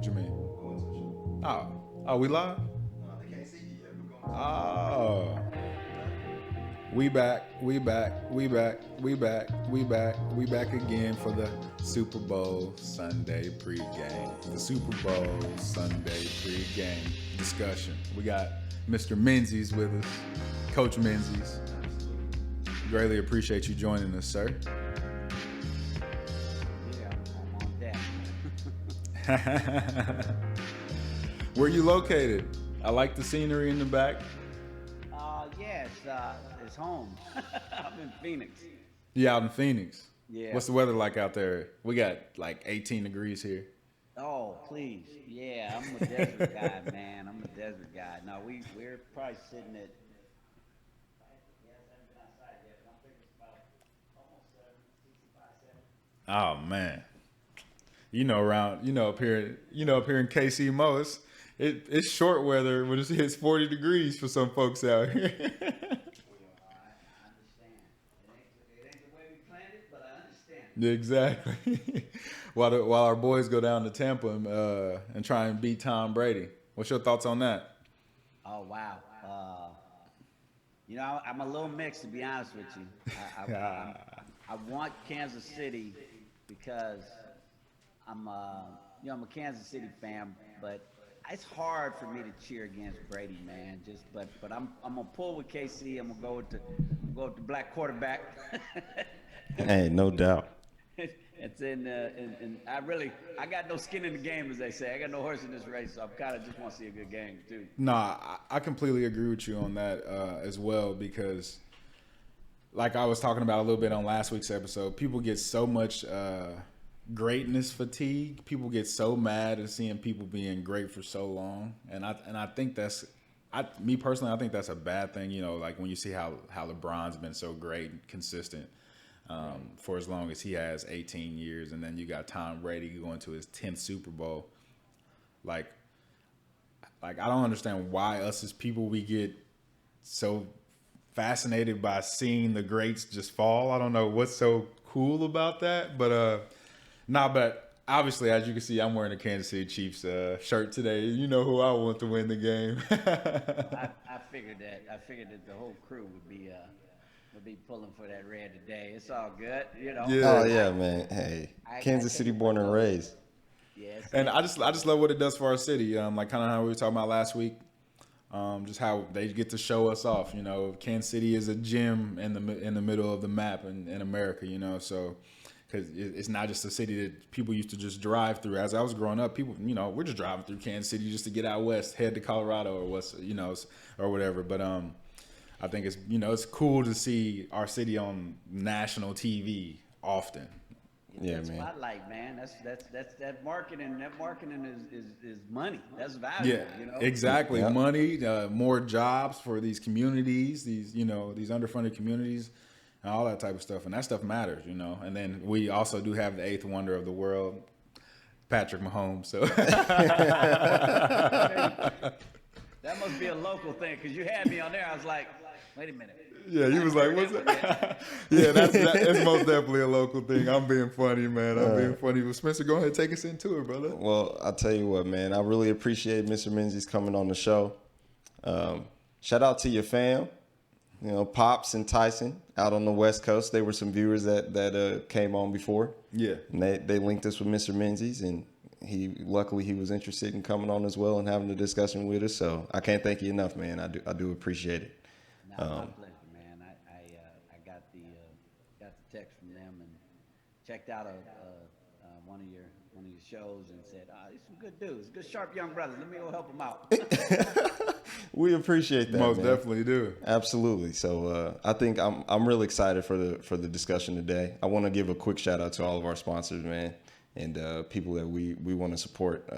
What you mean? Going to the show. Oh, we live? No, they can't see you yet. We're going to Oh. We back again for the Super Bowl Sunday pregame. The Super Bowl Sunday pregame discussion. We got Mr. Menzies with us, Coach Menzies. Greatly appreciate you joining us, sir. Yeah, I'm on deck. Where you located? I like the scenery in the back. It's home. I'm in Phoenix. You out in Phoenix? Yeah. What's the weather like out there? We got like 18 degrees here. Oh, please. Yeah, I'm a desert guy, man. I'm a desert guy. No, we're probably sitting at. Yes, I haven't been outside yet, but I'm thinking it's about almost 65, 70. Oh man, up here in KC Mo, it's short weather when it hits 40 degrees for some folks out here. I understand. It ain't the way we planned it, but I understand. Exactly. while our boys go down to Tampa and try and beat Tom Brady. What's your thoughts on that? Oh wow. I'm a little mixed, to be honest with you. I want Kansas City because I'm a Kansas City fan, but it's hard for me to cheer against Brady, man. But I'm gonna pull with KC. I'm gonna go with the black quarterback. Hey, no doubt. It's and I got no skin in the game, as they say. I got no horse in this race, so I'm kind of just want to see a good game too. Nah, I completely agree with you on that as well, because like I was talking about a little bit on last week's episode, people get so much greatness fatigue. People get so mad at seeing people being great for so long, and I think me personally, I think that's a bad thing. Like when you see how LeBron's been so great and consistent for as long as he has, 18 years, and then you got Tom Brady going to his 10th Super Bowl. Like I don't understand why us as people, we get so fascinated by seeing the greats just fall. I don't know what's so cool about that, but but obviously, as you can see, I'm wearing a Kansas City Chiefs shirt today. You know who I want to win the game. I figured that the whole crew would be pulling for that red today. It's all good, Yeah. Oh yeah, man. Hey, Kansas City born and raised. Yes. And I just love what it does for our city. Like kind of how we were talking about last week. Just how they get to show us off. Kansas City is a gem in the middle of the map in America. So. Because it's not just a city that people used to just drive through. As I was growing up, people, we're just driving through Kansas City just to get out west, head to Colorado or whatever. But I think it's cool to see our city on national TV often. Yeah, That's man. what I like, man. That's that marketing. That marketing is money. That's valuable. Yeah, exactly. Yep. Money, more jobs for these communities, these underfunded communities. And all that type of stuff, and that stuff matters, And then we also do have the eighth wonder of the world, Patrick Mahomes. So That must be a local thing, because you had me on there. I was like, wait a minute. yeah, he was like, "What's that?" Yeah, that's most definitely a local thing. I'm being funny, man. I'm being funny. Well, Spencer, go ahead, take us into it, brother. Well, I'll tell you what, man. I really appreciate Mr. Menzies coming on the show. Shout out to your fam. Pops and Tyson out on the West Coast. They were some viewers that came on before. Yeah. And they linked us with Mr. Menzies, and luckily he was interested in coming on as well and having a discussion with us. So I can't thank you enough, man. I do appreciate it. No, my pleasure, man. I got the text from them and checked out one of your shows and said, these some good dudes, good sharp young brothers. Let me go help them out. We appreciate that. Most man. definitely do. Absolutely. So I think I'm really excited for the discussion today. I want to give a quick shout out to all of our sponsors, man, and people that we want to support.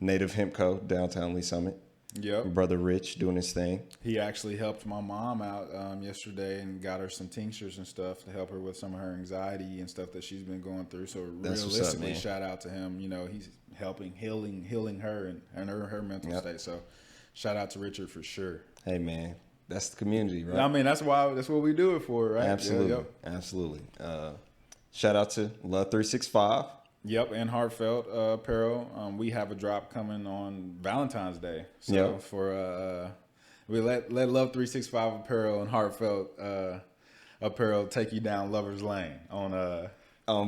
Native Hemp Co. downtown Lee Summit. Yep. Brother Rich doing his thing. He actually helped my mom out yesterday and got her some tinctures and stuff to help her with some of her anxiety and stuff that she's been going through. So That's what's realistically, up, man. shout out to him. He's helping healing her and her mental Yep. state. So shout out to Richard for sure. Hey, man, that's the community, right? I mean, that's what we do it for, right? Absolutely. Yeah, yep. Absolutely. Shout out to Love 365. Yep, and heartfelt apparel. We have a drop coming on Valentine's Day. So Yep. for we let Love 365 apparel and heartfelt apparel take you down Lover's Lane On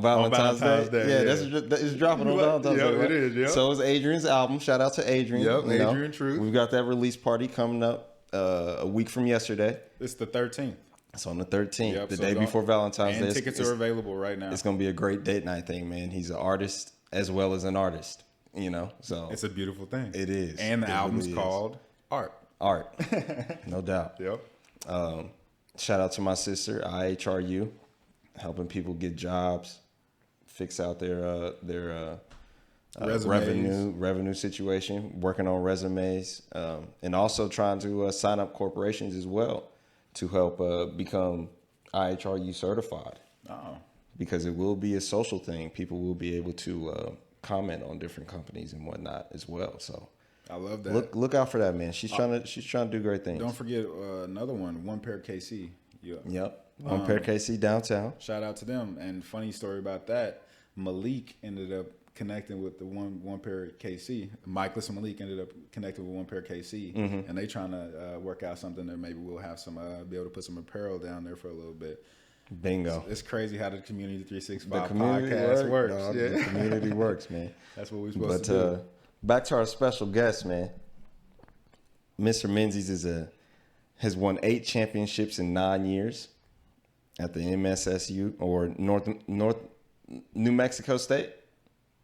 Valentine's Day. Yeah, yeah. it's dropping on Valentine's Yep, Day. Right? it is, yep. So is Adrian's album. Shout out to Adrian. Yep, you know. Adrian Truth. We've got that release party coming up a week from yesterday. It's the 13th. It's on the 13th, Yep, the so day don't- before Valentine's Day. And tickets are available right now. It's going to be a great date night thing, man. He's an artist as well as an artist, you know. So It's a beautiful thing. it is. And the It album's really is. called Art. Art, no doubt. Yep. Shout out to my sister, IHRU, helping people get jobs, fix out their Resumes. revenue situation, working on resumes, and also trying to sign up corporations as well to help become IHRU certified, Oh. because it will be a social thing. People will be able to comment on different companies and whatnot as well. So I love that. look out for that, man. She's trying to do great things. Don't forget another one, One Pair KC. Yeah. Yep. On Pair KC downtown. Shout out to them. And funny story about that, Malik ended up connecting with the one pair KC. Michaelis and Malik ended up connecting with One Pair KC, and they trying to work out something that maybe we'll have some be able to put some apparel down there for a little bit. Bingo. It's crazy how the Community The 365 community podcast works. dog. Yeah. The community works, man. That's what we're supposed But to do. back to our special guest, man. Mr. Menzies has won 8 championships in 9 years at the MSSU or North New Mexico State.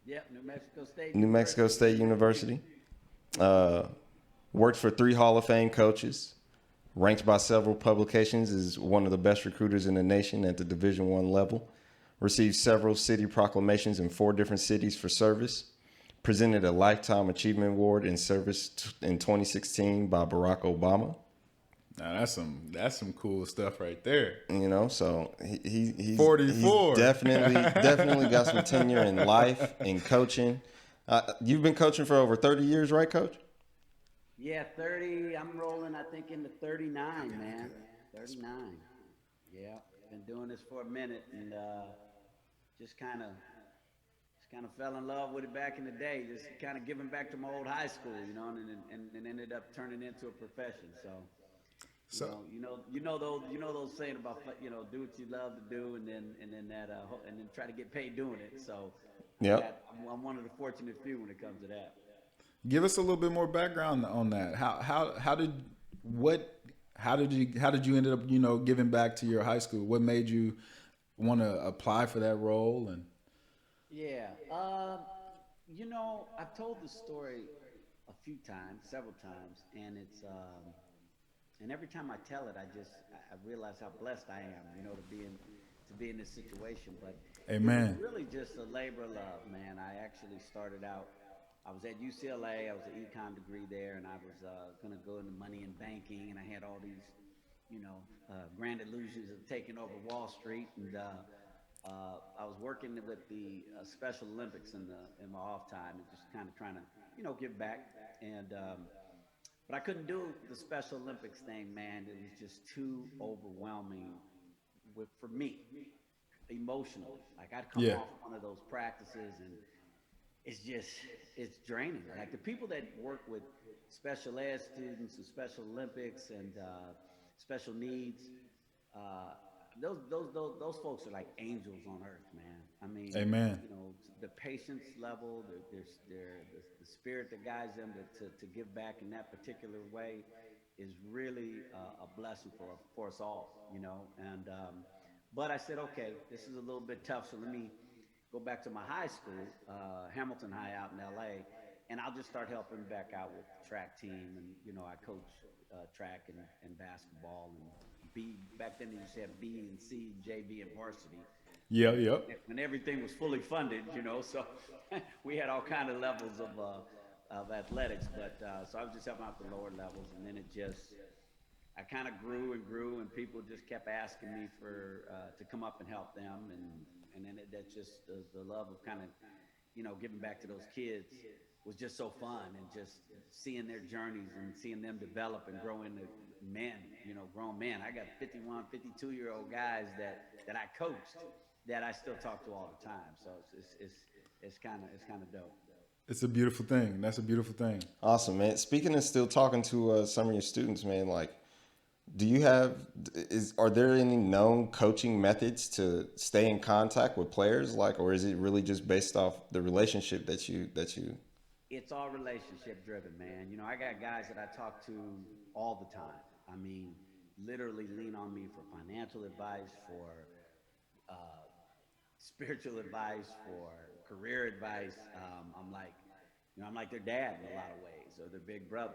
Yep, New Mexico State. New Mexico State University. Worked for 3 Hall of Fame coaches. Ranked by several publications as one of the best recruiters in the nation at the Division I level. Received several city proclamations in 4 different cities for service. Presented a Lifetime Achievement Award in service in 2016 by Barack Obama. Now that's some cool stuff right there. You know, so he's 44. He's definitely got some tenure in life and coaching. You've been coaching for over 30 years, right, Coach? Yeah, 30. I'm rolling, I think, into 39, man. 39. Yeah, been doing this for a minute, and just kind of fell in love with it back in the day. Just kind of giving back to my old high school, you know, and ended up turning into a profession. So you know those saying about, you know, do what you love to do, and then try to get paid doing it. So Yep. I'm one of the fortunate few when it comes to that. Give us a little bit more background on that. How did you end up, you know, giving back to your high school? What made you want to apply for that role? And Yeah, you know, I've told the story a few times, several times, and it's and every time I tell it, I realize how blessed I am, you know, to be in this situation. But Amen. it was really just a labor of love, man. I actually started out. I was at UCLA. I was an econ degree there, and I was going to go into money and banking, and I had all these, you know, grand illusions of taking over Wall Street, and I was working with the Special Olympics in my off time, and just kind of trying to, you know, give back, and but I couldn't do the Special Olympics thing, man. It was just too overwhelming for me, emotionally. Like I'd come off one of those practices, and it's draining. Like the people that work with special ed students and Special Olympics and special needs, those folks are like angels on earth, man. I mean, Amen. You know, the patience level, the spirit that guides them to give back in that particular way is really a blessing for us all, you know. And but I said, okay, this is a little bit tough, so let me go back to my high school, Hamilton High out in LA, and I'll just start helping back out with the track team. And, you know, I coach track and basketball, and back then they used to have B and C, JV and varsity. Yep. When everything was fully funded, you know, so we had all kind of levels of athletics, but so I was just helping out the lower levels, and then I kind of grew, and people just kept asking me to come up and help them, and then that's just the love of kind of, you know, giving back to those kids was just so fun, and just seeing their journeys and seeing them develop and grow into men, you know, grown men. I got 51, 52-year-old guys that I coached, that I still talk to all the time. So it's kind of dope. It's a beautiful thing. That's a beautiful thing. Awesome, man. Speaking of still talking to some of your students, man, like, do you have are there any known coaching methods to stay in contact with players, like, or is it really just based off the relationship that you? It's all relationship driven, man. I got guys that I talk to all the time. I mean, literally lean on me for financial advice, for uh, spiritual advice, for career advice. I'm like their dad in a lot of ways, or their big brother.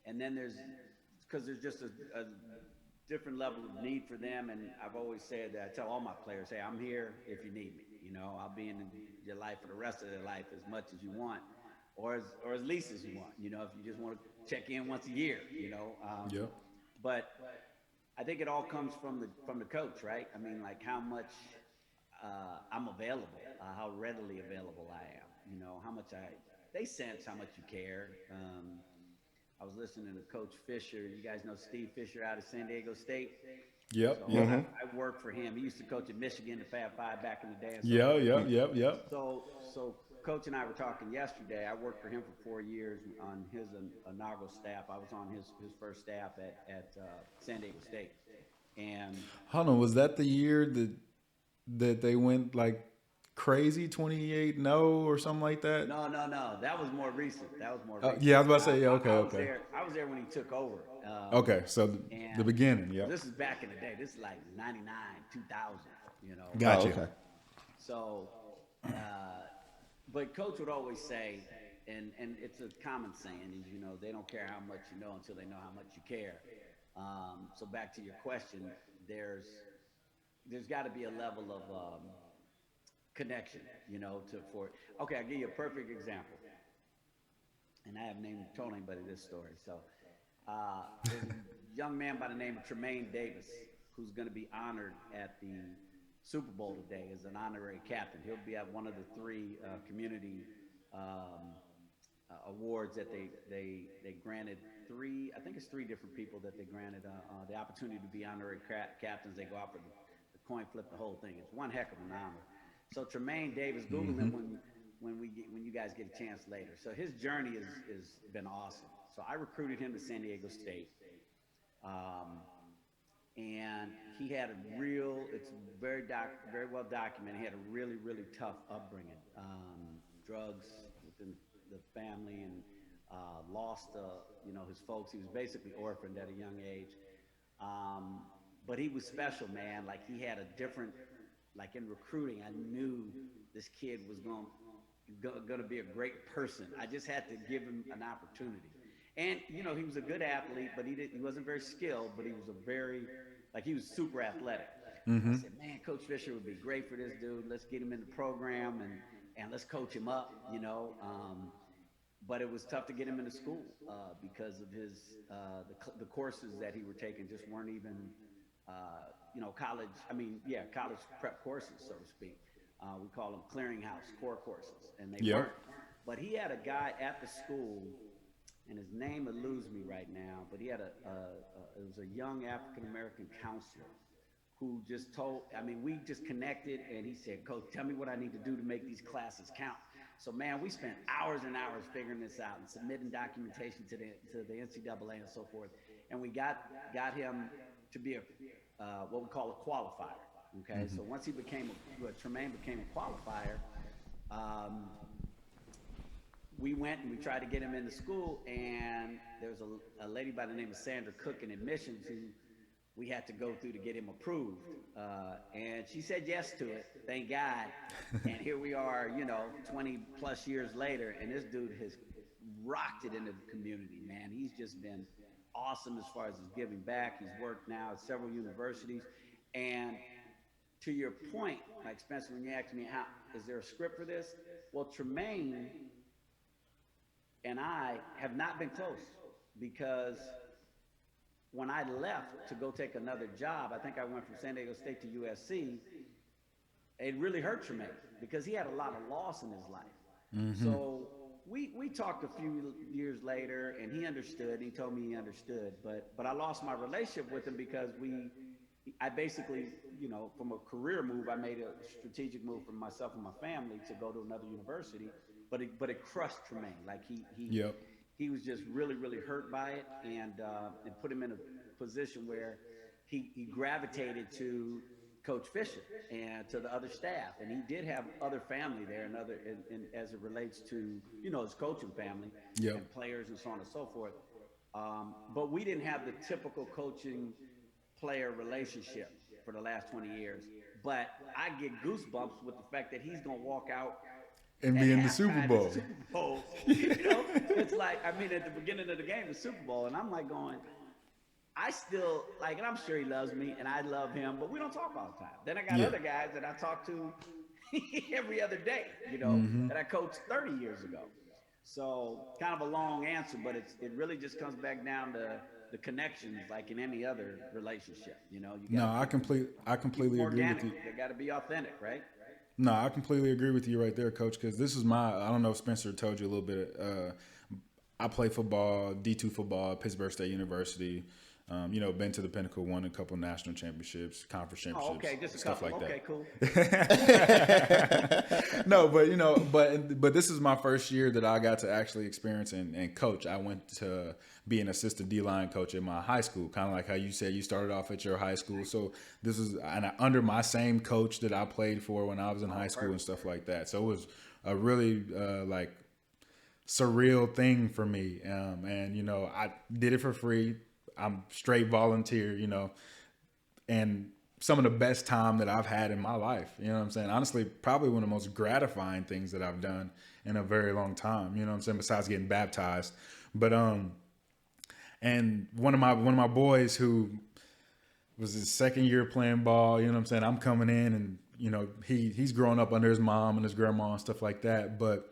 And then because there's just a different level of need for them. And I've always said that I tell all my players, hey, I'm here if you need me. I'll be in your life for the rest of their life as much as you want, or as least as you want. If you just want to check in once a year. Yep. But I think it all comes from the coach, right? I mean, like how much I'm available, how readily available I am. How much they sense how much you care. I was listening to Coach Fisher. You guys know Steve Fisher out of San Diego State. Yep. So Yep. I worked for him. He used to coach at Michigan, the Fab Five back in the day. Yep. So Coach and I were talking yesterday. I worked for him for 4 years on his inaugural staff. I was on his first staff at San Diego State. And Hold on, was that the year that they went like crazy 28-0 or something like that? no, that was more recent. Yeah, I was about to say, yeah, okay. I was there when he took over. Okay, so the beginning, yeah. This is back in the day. This is like 99, 2000, Gotcha. Oh, okay. So, but Coach would always say, and it's a common saying, is, they don't care how much you know until they know how much you care. So back to your question, there's got to be a level of connection, okay, I'll give you a perfect example. And I haven't told anybody this story. So there's a young man by the name of Tremaine Davis who's going to be honored at the Super Bowl today as an honorary captain. He'll be at one of the 3 community awards that they granted 3. I think it's 3 different people that they granted the opportunity to be honorary captains. They go out for the coin flip, the whole thing. It's one heck of an honor. So Tremaine Davis, Google him when you guys get a chance later. So his journey has been awesome. So I recruited him to San Diego State. And he had it's very well documented. He had a really, really tough upbringing. Drugs within the family, and lost his folks. He was basically orphaned at a young age. But he was special, man. Like, he had a different, like, in recruiting, I knew this kid was going to be a great person. I just had to give him an opportunity. And, he was a good athlete, but he wasn't very skilled, but he was he was super athletic. I said, man, Coach Fisher would be great for this dude. Let's get him in the program and let's coach him up, But it was tough to get him into school because of his the courses that he were taking just weren't even college prep courses, so to speak. We call them clearinghouse core courses, and they weren't. But he had a guy at the school, and his name eludes me right now, but he had it was a young African-American counselor who just we just connected, and he said, Coach, tell me what I need to do to make these classes count. So, man, we spent hours and hours figuring this out and submitting documentation to the NCAA and so forth. And we got him to be what we call a qualifier. Okay, so once Tremaine became a qualifier, we went and we tried to get him into school, and there was a lady by the name of Sandra Cook in admissions who we had to go through to get him approved. And she said yes to it, thank God. And here we are, 20 plus years later, and this dude has rocked it into the community, man. He's just been awesome as far as his giving back. He's worked now at several universities. And to your point, like Spencer, when you asked me, is there a script for this? Well, Tremaine and I have not been close, because when I left to go take another job, I think I went from San Diego State to USC, it really hurt Tremaine because he had a lot of loss in his life. So we talked a few years later, and he understood, and he told me he understood, but I lost my relationship with him because I basically, from a career move, I made a strategic move for myself and my family to go to another university, but it crushed Tremaine. Like Yep. he was just really, really hurt by it, and it put him in a position where he gravitated to Coach Fisher and to the other staff, and he did have other family there, and as it relates to his coaching family Yep. and players and so on and so forth. But we didn't have the typical coaching player relationship for the last 20 years. But I get goosebumps with the fact that he's gonna walk out And be in the Super Bowl. It's like, I mean, at the beginning of the game, the Super Bowl, and I'm like going, I still like, and I'm sure he loves me, and I love him, but we don't talk all the time. Then I got other guys that I talk to every other day, that I coached 30 years ago. So kind of a long answer, but it really just comes back down to the connections, like in any other relationship. I completely agree with you. They got to be authentic, right? No, I completely agree with you right there, Coach, because this is I don't know if Spencer told you a little bit. I play football, D2 football at Pittsburgh State University. Been to the Pinnacle, won a couple national championships, conference championships, okay, just a stuff couple. like Okay, cool. that. No, but this is my first year that I got to actually experience and coach. I went to be an assistant D-line coach at my high school, kind of like how you said you started off at your high school. So this is under my same coach that I played for when I was in high school and stuff like that. So it was a really surreal thing for me, and I did it for free. I'm straight volunteer, and some of the best time that I've had in my life, you know what I'm saying? Honestly, probably one of the most gratifying things that I've done in a very long time, you know what I'm saying? Besides getting baptized. But, and one of my boys who was his second year playing ball, you know what I'm saying? I'm coming in and, he's growing up under his mom and his grandma and stuff like that. But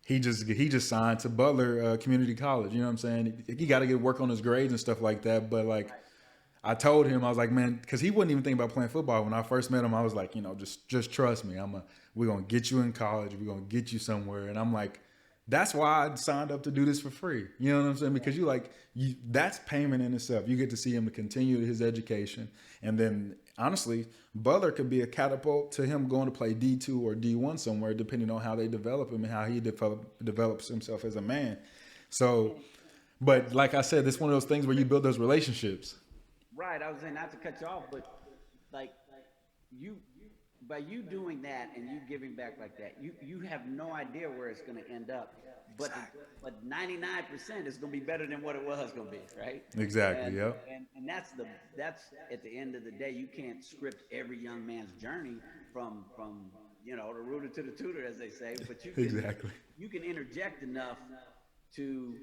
he just signed to Butler Community College. You know what I'm saying? He got to get work on his grades and stuff like that. But I told him, I was like, man, because he wouldn't even think about playing football. When I first met him, I was like, just trust me. We're gonna get you in college. We're gonna get you somewhere. And I'm like, that's why I signed up to do this for free. You know what I'm saying? Because that's payment in itself. You get to see him to continue his education, and then honestly, Butler could be a catapult to him going to play D2 or D1 somewhere, depending on how they develop him and how he develops himself as a man. So, but like I said, it's one of those things where you build those relationships. Right. I was saying, not to cut you off, but like by you doing that and you giving back like that, you have no idea where it's going to end up. But 99% is going to be better than what it was going to be, right? Exactly. Yep. And that's at the end of the day, you can't script every young man's journey from the rooter to the tutor, as they say. But you can you can interject enough to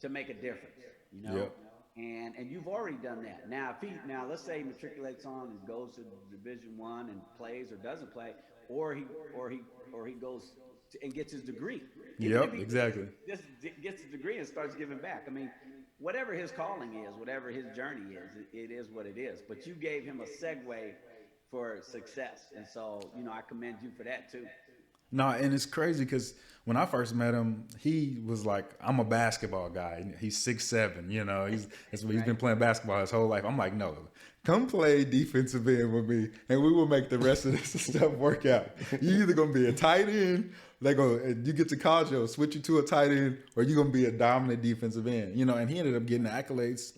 make a difference. Yep. And you've already done that. Now let's say he matriculates on and goes to Division I and plays or doesn't play, or he goes and gets his degree. Yep, exactly. Just gets his degree and starts giving back. I mean, whatever his calling is, whatever his journey is, it is what it is. But you gave him a segue for success, and so I commend you for that too. No, and it's crazy because when I first met him, he was like, I'm a basketball guy. He's 6'7", he's been playing basketball his whole life. I'm like, no, come play defensive end with me, and we will make the rest of this stuff work out. You're either going to be a tight end, you get to college, they'll switch you to a tight end, or you're going to be a dominant defensive end. And he ended up getting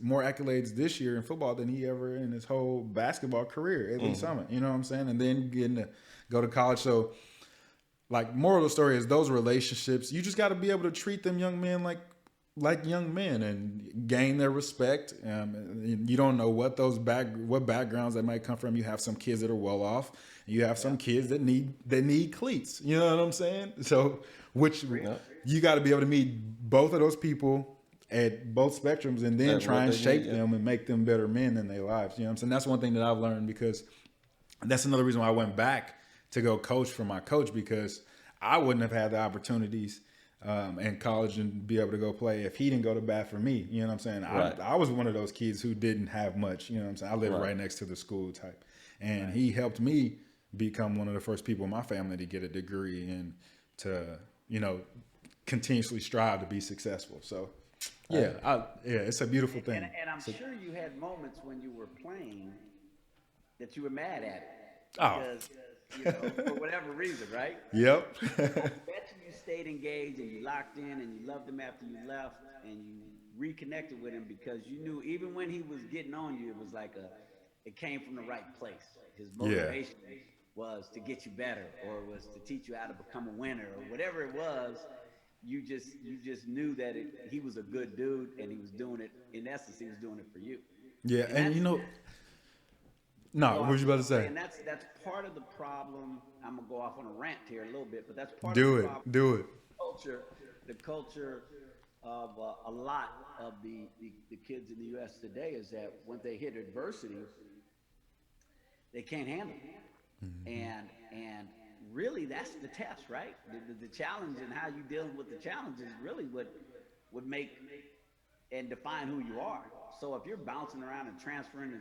more accolades this year in football than he ever in his whole basketball career at Lee Summit. You know what I'm saying? And then getting to go to college. So, moral of the story is those relationships, you just got to be able to treat them young men like young men and gain their respect. You don't know what backgrounds that might come from. You have some kids that are well off. You have some kids that need cleats. You know what I'm saying? So, you got to be able to meet both of those people at both spectrums and then try and shape them and make them better men in their lives. You know what I'm saying? That's one thing that I've learned, because that's another reason why I went back to go coach for my coach, because I wouldn't have had the opportunities in college and be able to go play if he didn't go to bat for me. You know what I'm saying? Right. I was one of those kids who didn't have much. You know what I'm saying? I lived right next to the school type. And he helped me become one of the first people in my family to get a degree and to, continuously strive to be successful. So, it's a beautiful thing. And I'm sure you had moments when you were playing that you were mad at it Oh. because you know for whatever reason, right? Yep. I bet you stayed engaged and you locked in and you loved him after you left and you reconnected with him because you knew even when he was getting on you, it was like it came from the right place. His Yeah. motivation was to get you better or was to teach you how to become a winner or whatever it was. You just knew that he was a good dude and he was doing it. In essence, he was doing it for you. Yeah, And and that's you know, no, Oh, what I was was you just about to gonna say, say? and that's part of the problem. I'm gonna go off on a rant here a little bit, but that's part of the Do it, problem. do it. Culture, the culture of a lot of the kids in the U.S. today is that when they hit adversity, they can't handle it, and really that's the test, right? The challenge and how you deal with the challenge is really what would make and define who you are. So if you're bouncing around and transferring to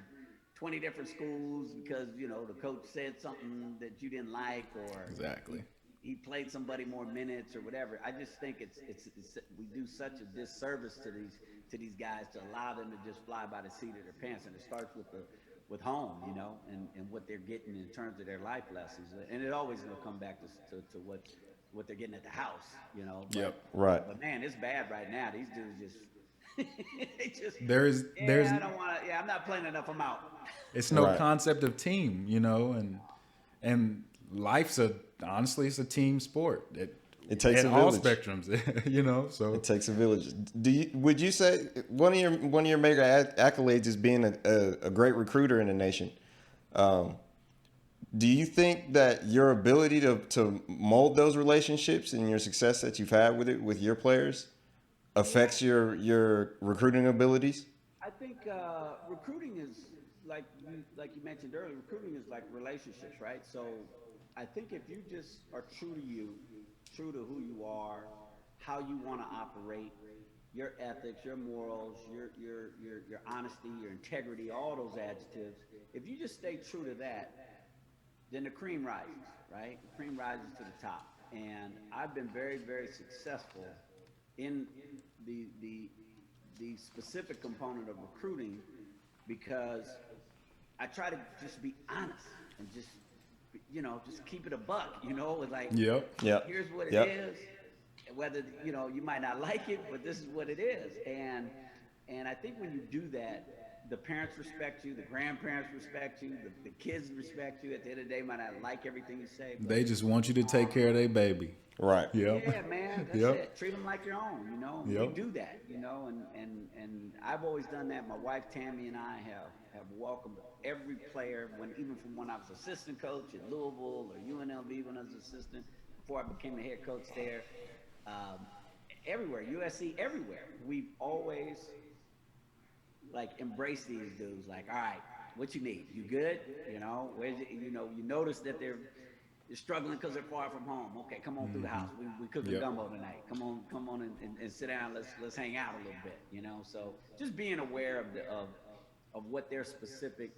20 different schools because you know the coach said something that you didn't like, or Exactly. he played somebody more minutes or whatever, I just think it's we do such a disservice to these guys to allow them to just fly by the seat of their pants, and it starts with home, you know, and what they're getting in terms of their life lessons, and it always will come back to what they're getting at the house, you know. Yep. Right. But man, it's bad right now. These dudes just they just There's I don't want to. Yeah, I'm not playing enough. I'm out. it's no Right. concept of team, you know, and life's honestly it's a team sport. It takes at a all village. spectrums, you know. So It takes a village. Would you say one of your major accolades is being a great recruiter in the nation? Um, do you think that your ability to mold those relationships and your success that you've had with it with your players affects your recruiting abilities? I think recruiting is like you mentioned earlier. Recruiting is like relationships, right? So I think if you just are true to you, true to who you are, how you want to operate, your ethics, your morals, your honesty, your integrity, all those adjectives. If you just stay true to that, then the cream rises, right? The cream rises to the top. And I've been very, very successful in the the the specific component of recruiting because I try to just be honest and just just keep it a buck, it's like yep. Yep. here's what it Yep. is. Whether you might not like it, but this is what it is. And I think when you do that, the parents respect you, the grandparents respect you, the kids respect you. At the end of the day, might not like everything you say, but They just want you to take care of their baby. Right. Yep. yeah, man, that's Yep. it. Treat them like your own, We Yep. do that, and I've always done that. My wife Tammy and I have welcomed every player even from when I was assistant coach at Louisville or UNLV when I was assistant before I became the head coach there. Um, Everywhere, USC, everywhere. We've always embraced these dudes. Like, all right, what you need? You good? Where's it, you notice that they're struggling because they're far from home. Okay, come on through the house. We cooking Yep. gumbo tonight. Come on and sit down. Let's hang out a little bit. So just being aware of what their specific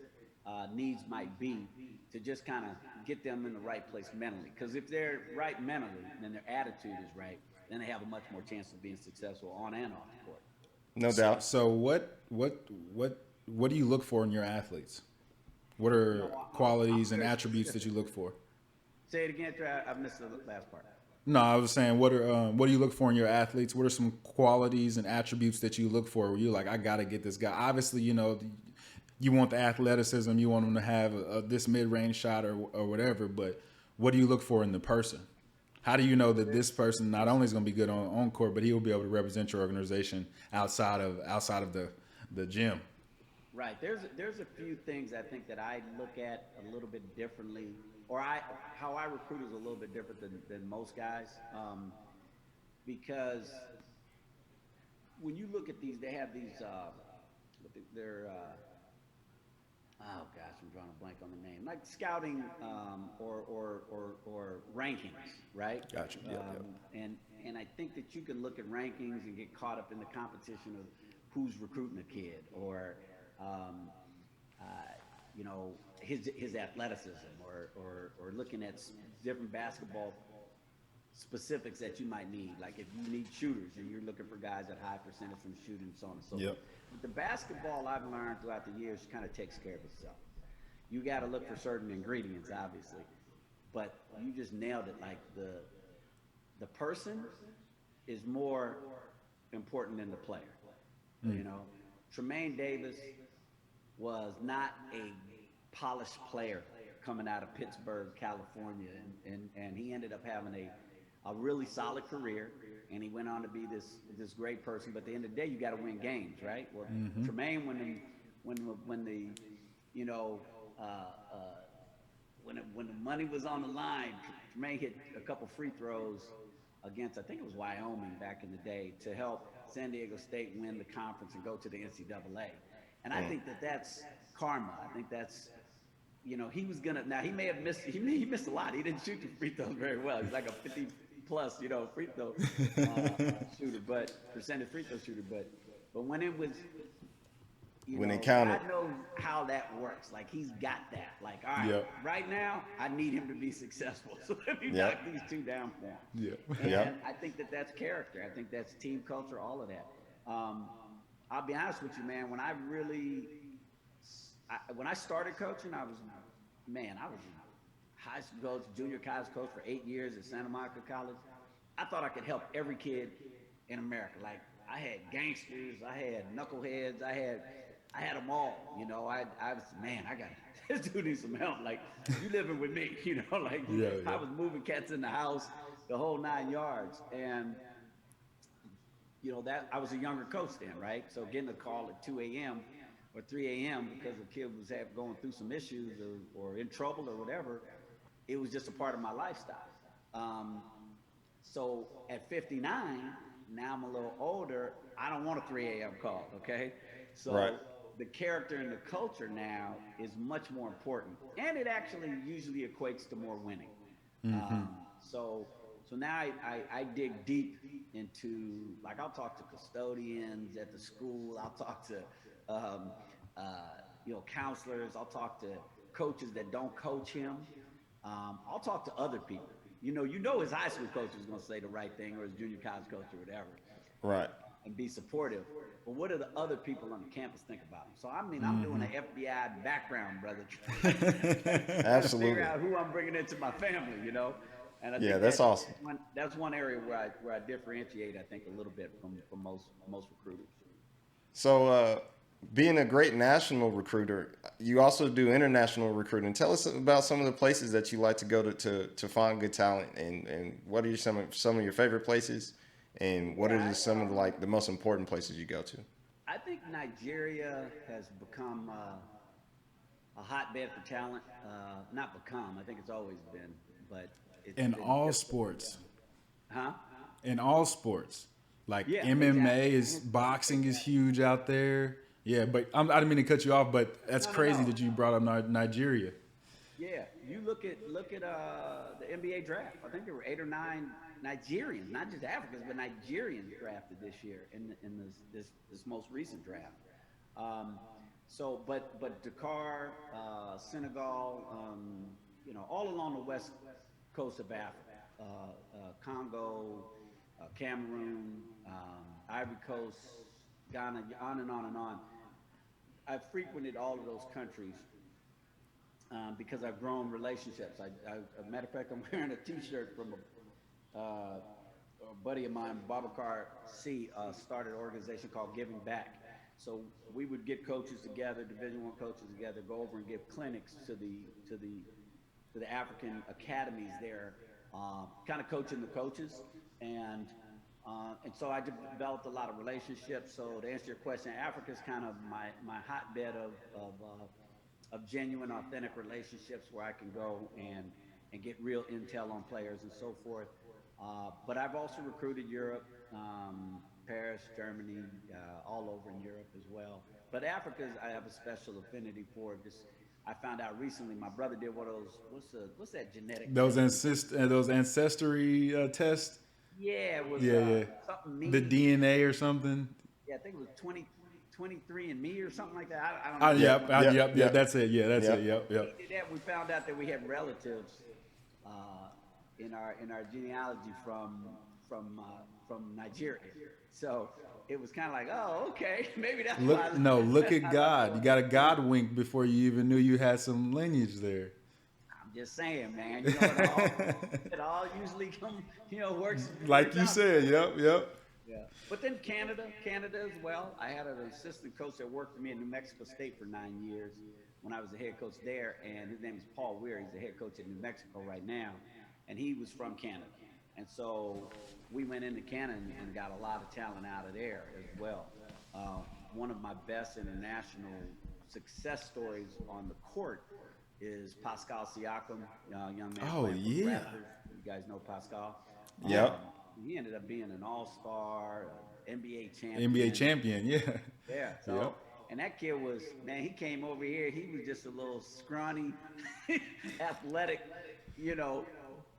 needs might be to just kind of get them in the right place mentally. Because if they're right mentally, then their attitude is right, then they have a much more chance of being successful on and off the court. No doubt. So what do you look for in your athletes? What are qualities and attributes that you look for? Say it again. I missed the last part. No, I was saying, what do you look for in your athletes? What are some qualities and attributes that you look for where you're like, I got to get this guy? Obviously, you want the athleticism, you want them to have this mid-range shot or whatever, but what do you look for in the person? How do you know that this person not only is going to be good on court, but he will be able to represent your organization outside of the gym? Right. There's a few things I think that I look at a little bit differently, or how I recruit is a little bit different than most guys, because when you look at these, they have these. They're oh gosh, I'm drawing a blank on the name. Like scouting or rankings, right? Gotcha. Yep. And I think that you can look at rankings and get caught up in the competition of who's recruiting a kid or his athleticism or looking at different basketball specifics that you might need. Like if you need shooters and you're looking for guys at high percentage from shooting, so on and so forth. Yep. But the basketball I've learned throughout the years kind of takes care of itself. you got to look for certain ingredients, obviously. But you just nailed it. Like the person is more important than the player. You know, Tremaine Davis was not a polished player coming out of Pittsburgh, California, and he ended up having a really solid career, and he went on to be this great person. But at the end of the day, you got to win games, right? Well, Tremaine, when the you know when the money was on the line, Tremaine hit a couple free throws against, I think it was Wyoming back in the day, to help San Diego State win the conference and go to the NCAA. And I think that's karma. I think that's, you know, he was gonna. Now he may have missed. He missed a lot. He didn't shoot the free throws very well. He's like a 50+, you know, free throw shooter, but percentage free throw shooter. But when it was, when it counted, I know how that works. Like he's got that. Like, all right, right now I need him to be successful. So let me knock these two down for him. And I think that's character. I think that's team culture. All of that. I'll be honest with you, man. When I started coaching, I was in high school coach, junior college coach for 8 years at Santa Monica College. I thought I could help every kid in America. Like I had gangsters, I had knuckleheads, I had them all. You know, I was, man, I got this dude needs some help. Like you living with me, you know, like I was moving cats in the house, the whole 9 yards. And you know, that I was a younger coach then, right? So getting a call at 2 a.m. or 3 a.m. because the kid was going through some issues or in trouble or whatever, it was just a part of my lifestyle. So at 59, now I'm a little older, I don't want a 3 a.m. call, okay? So the character and the culture now is much more important. And it actually usually equates to more winning. So now I dig deep into, like, I'll talk to custodians at the school. I'll talk to, you know, counselors. I'll talk to coaches that don't coach him. I'll talk to other people. You know his high school coach is going to say the right thing, or his junior college coach or whatever. Right. And be supportive. But what do the other people on the campus think about him? So, I mean, I'm doing an FBI background, brother. Absolutely. Figure out who I'm bringing into my family, you know? And I think that's awesome. That's one area where I differentiate, I think, a little bit from most recruiters. So, being a great national recruiter, you also do international recruiting. Tell us about some of the places that you like to go to find good talent, and what are some of your favorite places, and what are some of the most important places you go to? I think Nigeria has become a hotbed for talent. Not become, I think it's always been, but in all sports. Huh? In all sports. Like MMA is boxing is huge out there. Yeah, but I didn't mean to cut you off, but that's crazy that you brought up Nigeria. Yeah, you look at the NBA draft. I think there were 8 or 9 Nigerians, not just Africans, but Nigerians drafted this year in this most recent draft. But Dakar, Senegal, you know, all along the west coast of Africa, Congo, Cameroon, Ivory Coast, Ghana, on and on and on. I've frequented all of those countries because I've grown relationships. As a matter of fact, I'm wearing a T-shirt from a buddy of mine, Babacar C. Started an organization called Giving Back. So we would get coaches together, Division I coaches together, go over and give clinics to the African academies there, kind of coaching the coaches. And so I developed a lot of relationships. So to answer your question, Africa is kind of my hotbed of genuine, authentic relationships where I can go and get real intel on players and so forth. But I've also recruited Europe, Paris, Germany, all over in Europe as well. But Africa, I have a special affinity for. Just I found out recently, my brother did one of those. What's that genetic? Those ancestry tests. Yeah, it was something mean. The DNA or something. Yeah, I think it was 23andMe or something like that. I don't know. Yep. That's it. Yeah, that's it. Yep. We did that. We found out that we had relatives in our genealogy from from Nigeria. So it was kind of like, oh, okay, maybe that's why. Look at God. You got a God wink before you even knew you had some lineage there. I'm just saying, man. You know, it all usually works Like works you out. said, yep. Yeah. But then Canada as well. I had an assistant coach that worked for me in New Mexico State for 9 years when I was the head coach there, and his name is Paul Weir. He's the head coach at New Mexico right now, and he was from Canada. And so we went into Canada and got a lot of talent out of there as well. One of my best international success stories on the court is Pascal Siakam, young man. Oh, playing for the yeah. Raptors. You guys know Pascal. Yep. He ended up being an all-star, NBA champion. NBA champion, yeah. Yeah. So, Yep. and that kid was, man, he came over here. He was just a little scrawny, athletic,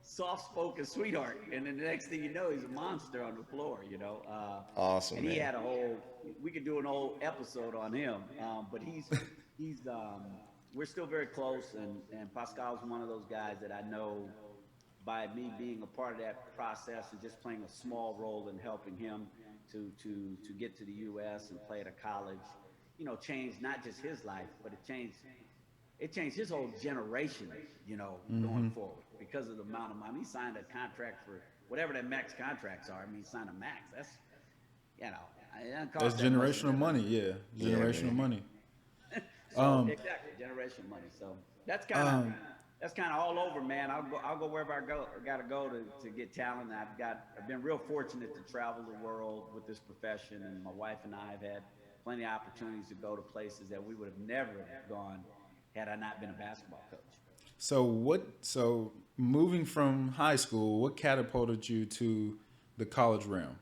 soft-spoken sweetheart. And then the next thing you know, he's a monster on the floor, Awesome, And he man. had we could do an whole episode on him. But we're still very close. And Pascal's one of those guys that I know by me being a part of that process and just playing a small role in helping him to get to the U.S. and play at a college, changed not just his life, but it changed his whole generation, going forward because of the amount of money. He signed a contract for whatever that max contracts are. I mean, he signed a max. That's, it doesn't cost That's that much. generational money, yeah. Generational man. money. So, exactly, generational money. So that's kind of all over, man. I'll go wherever I gotta go to get talent. I've been real fortunate to travel the world with this profession, and my wife and I have had plenty of opportunities to go to places that we would have never gone had I not been a basketball coach. So moving from high school, what catapulted you to the college realm?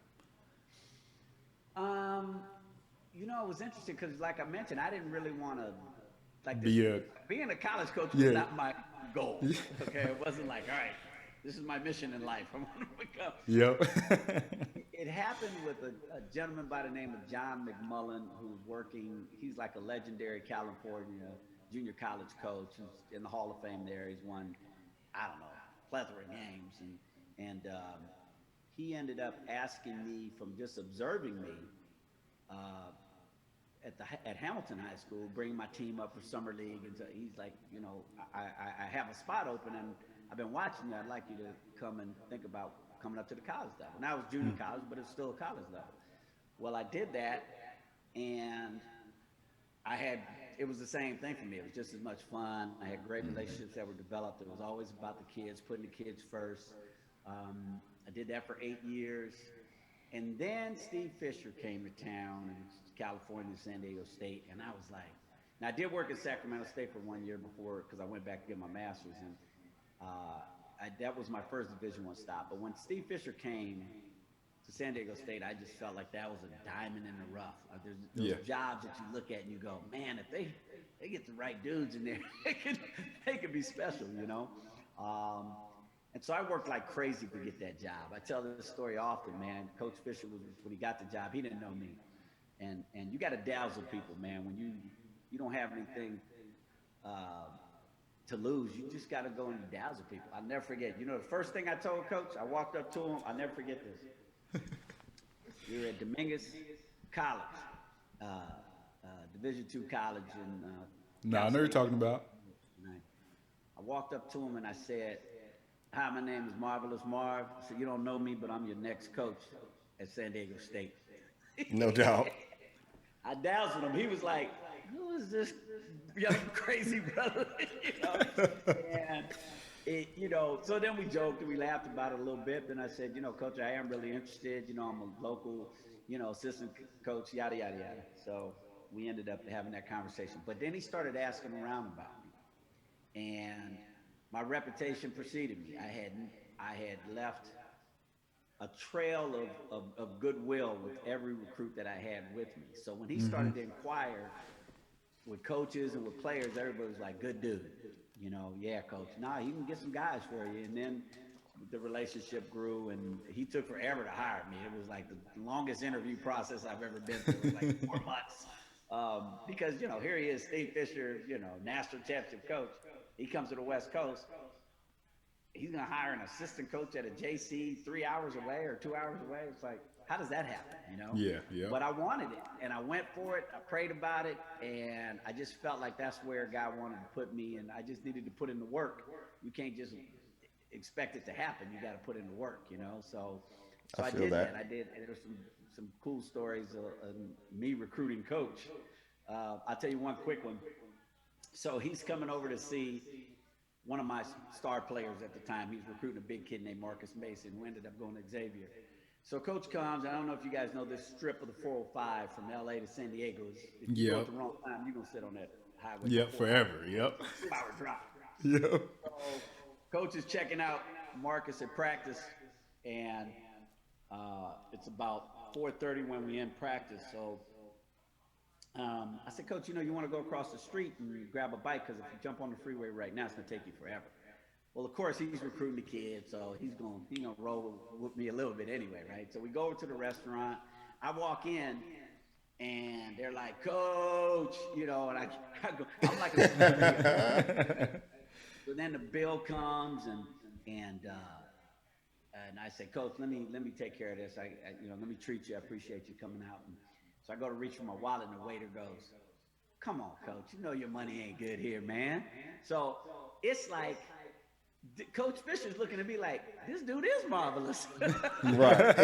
It was interesting because, like I mentioned, I didn't really want to being a college coach was Yeah. not my goal. Okay, it wasn't like, all right, this is my mission in life. I want to become. Yep. It happened with a gentleman by the name of John McMullen, who's working. He's like a legendary California junior college coach who's in the Hall of Fame there. He's won, I don't know, plethora of games, and he ended up asking me from just observing me at Hamilton High School, bring my team up for summer league, and so he's like, I have a spot open, and I've been watching you. I'd like you to come and think about coming up to the college level. Now it was junior college, but it's still a college level. Well, I did that, and it was the same thing for me. It was just as much fun. I had great relationships that were developed. It was always about the kids, putting the kids first. I did that for 8 years. And then Steve Fisher came to town in California, San Diego State, and I was like, now I did work at Sacramento State for 1 year before, because I went back to get my master's, and that was my first Division I stop. But when Steve Fisher came to San Diego State, I just felt like that was a diamond in the rough. There's jobs that you look at and you go, man, if they get the right dudes in there, they could be special, And so I worked like crazy to get that job. I tell this story often, man. Coach Fisher when he got the job, he didn't know me. And you got to dazzle people, man. When you don't have anything to lose, you just got to go and dazzle people. I'll never forget. The first thing I told Coach, I walked up to him. I'll never forget this. We were at Dominguez College, Division II college in. I know you're talking about. I walked up to him and I said, "Hi, my name is Marvelous Marv." I said, "You don't know me, but I'm your next coach at San Diego State." No doubt. I dazzled him. He was like, "Who is this young crazy brother?" And so then we joked and we laughed about it a little bit. Then I said, "Coach, I am really interested. I'm a local, assistant coach, yada yada yada." So we ended up having that conversation. But then he started asking around about me, and my reputation preceded me. I had left a trail of goodwill with every recruit that I had with me. So when he started to inquire with coaches and with players, everybody was like, "Good dude, yeah, coach. Nah, he can get some guys for you." And then the relationship grew, and he took forever to hire me. It was like the longest interview process I've ever been through. It was like 4 months. Because, here he is, Steve Fisher, national championship coach. He comes to the West Coast. he's gonna hire an assistant coach at a JC 3 hours away or 2 hours away. It's like, how does that happen? You know? Yeah, yeah. But I wanted it, and I went for it. I prayed about it, and I just felt like that's where God wanted to put me, and I just needed to put in the work. You can't just expect it to happen. You got to put in the work, you know. So I I feel did that. that. I did. And there were some cool stories of me recruiting coach. I'll tell you one quick one. So he's coming over to see one of my star players at the time. He's recruiting a big kid named Marcus Mason, who ended up going to Xavier. So coach comes. I don't know if you guys know this strip of the 405 from LA to San Diego. If you go at the wrong time, you're gonna sit on that highway. Yep, forever. Yep. 2 hour drive. Yep. So coach is checking out Marcus at practice, and it's about 4:30 when we end practice. So I said, Coach, you want to go across the street and grab a bike, because if you jump on the freeway right now, it's gonna take you forever. Well, of course, he's recruiting the kids, so he's gonna roll with me a little bit anyway, right? So we go over to the restaurant. I walk in, and they're like, Coach, and I go, I'm like a so then the bill comes, and I say, Coach, let me take care of this. Let me treat you. I appreciate you coming out. And so I go to reach for my wallet, and the waiter goes, come on, Coach, your money ain't good here, man. So it's like, Coach Fisher's looking at me like, this dude is marvelous. Right.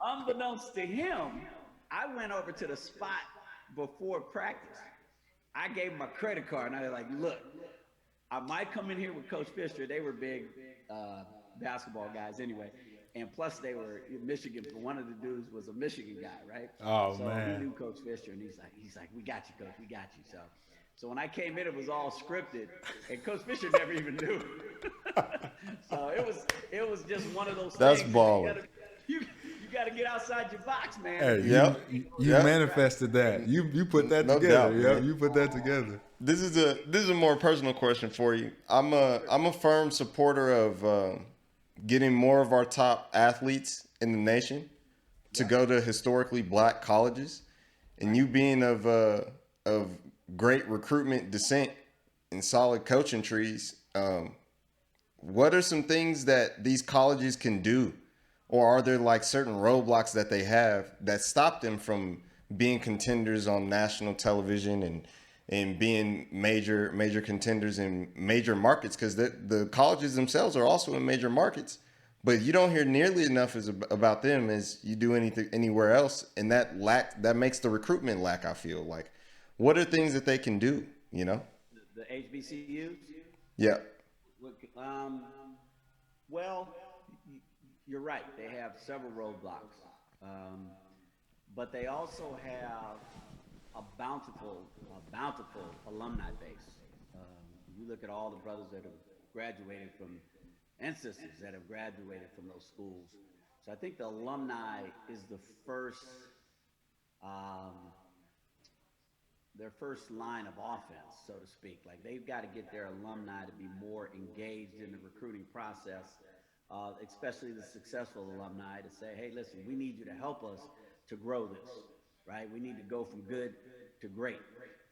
Unbeknownst to him, I went over to the spot before practice. I gave him my credit card, and I was like, look, I might come in here with Coach Fisher. They were big basketball guys anyway. And plus, they were in Michigan. One of the dudes was a Michigan guy, right? Oh, so man. he knew Coach Fisher, and he's like, we got you, Coach, we got you. So when I came in, it was all scripted, and Coach Fisher never even knew. So it was just one of those That's things. baller. You got to get outside your box, man. Hey, Yep. you manifested that. You put that No together. doubt, Yeah, man. you put that together. This is a more personal question for you. I'm a firm supporter of getting more of our top athletes in the nation to go to historically black colleges, and you being of great recruitment descent and solid coaching trees. What are some things that these colleges can do, or are there like certain roadblocks that they have that stop them from being contenders on national television and being major contenders in major markets? Because the colleges themselves are also in major markets, but you don't hear nearly enough about them as you do anything anywhere else, and that makes the recruitment lack. I feel like, what are things that they can do? The HBCUs. Yeah. Well, you're right. They have several roadblocks, but they also have a bountiful alumni base. You look at all the brothers that have graduated from, and sisters that have graduated from those schools. So I think the alumni is the first, their first line of offense, so to speak. Like, they've got to get their alumni to be more engaged in the recruiting process, especially the successful alumni, to say, hey, listen, we need you to help us to grow this, right? We need to go from good to great.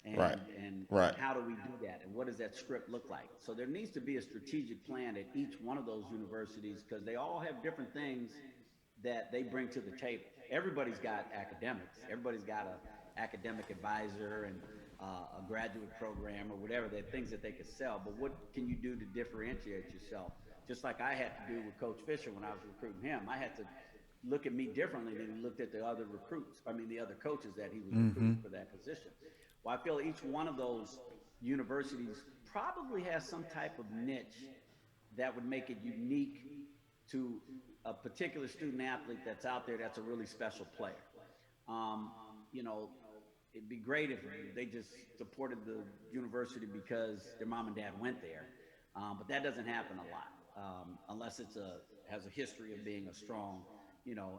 And, Right. and Right. how do we do that? And what does that script look like? So there needs to be a strategic plan at each one of those universities, because they all have different things that they bring to the table. Everybody's got academics. Everybody's got an academic advisor and a graduate program or whatever. They're things that they could sell. But what can you do to differentiate yourself? Just like I had to do with Coach Fisher when I was recruiting him. I had to look at me differently than he looked at the other the other coaches that he was recruiting for that position. Well, I feel each one of those universities probably has some type of niche that would make it unique to a particular student athlete that's out there that's a really special player. It'd be great if they just supported the university because their mom and dad went there, but that doesn't happen a lot unless has a history of being a strong,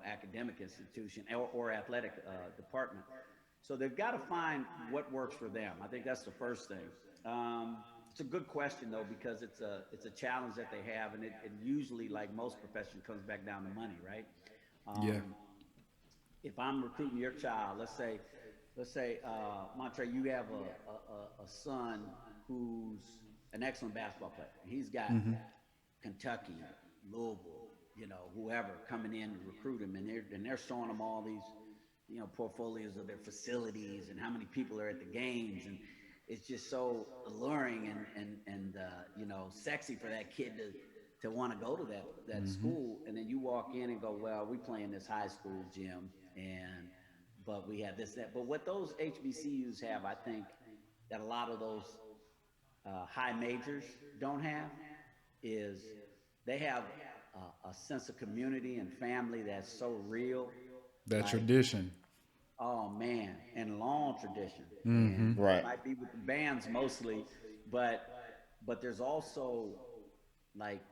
academic institution or athletic department. So they've got to find what works for them. I think that's the first thing. It's a good question though, because it's a challenge that they have, and it usually, like most professions, comes back down to money, right? Yeah. If I'm recruiting your child, let's say, Montre, you have a son who's an excellent basketball player. He's got Kentucky, Louisville, whoever coming in to recruit him, and they're showing him all these, portfolios of their facilities and how many people are at the games, and it's just so alluring and sexy for that kid to want to go to that school. And then you walk in and go, well, we play in this high school gym, but we have this, that. But what those HBCUs have, I think, that a lot of those high majors don't have is they have a sense of community and family that's so real. That Like, tradition. oh man, and long tradition. And Right. it might be with the bands mostly, but there's also like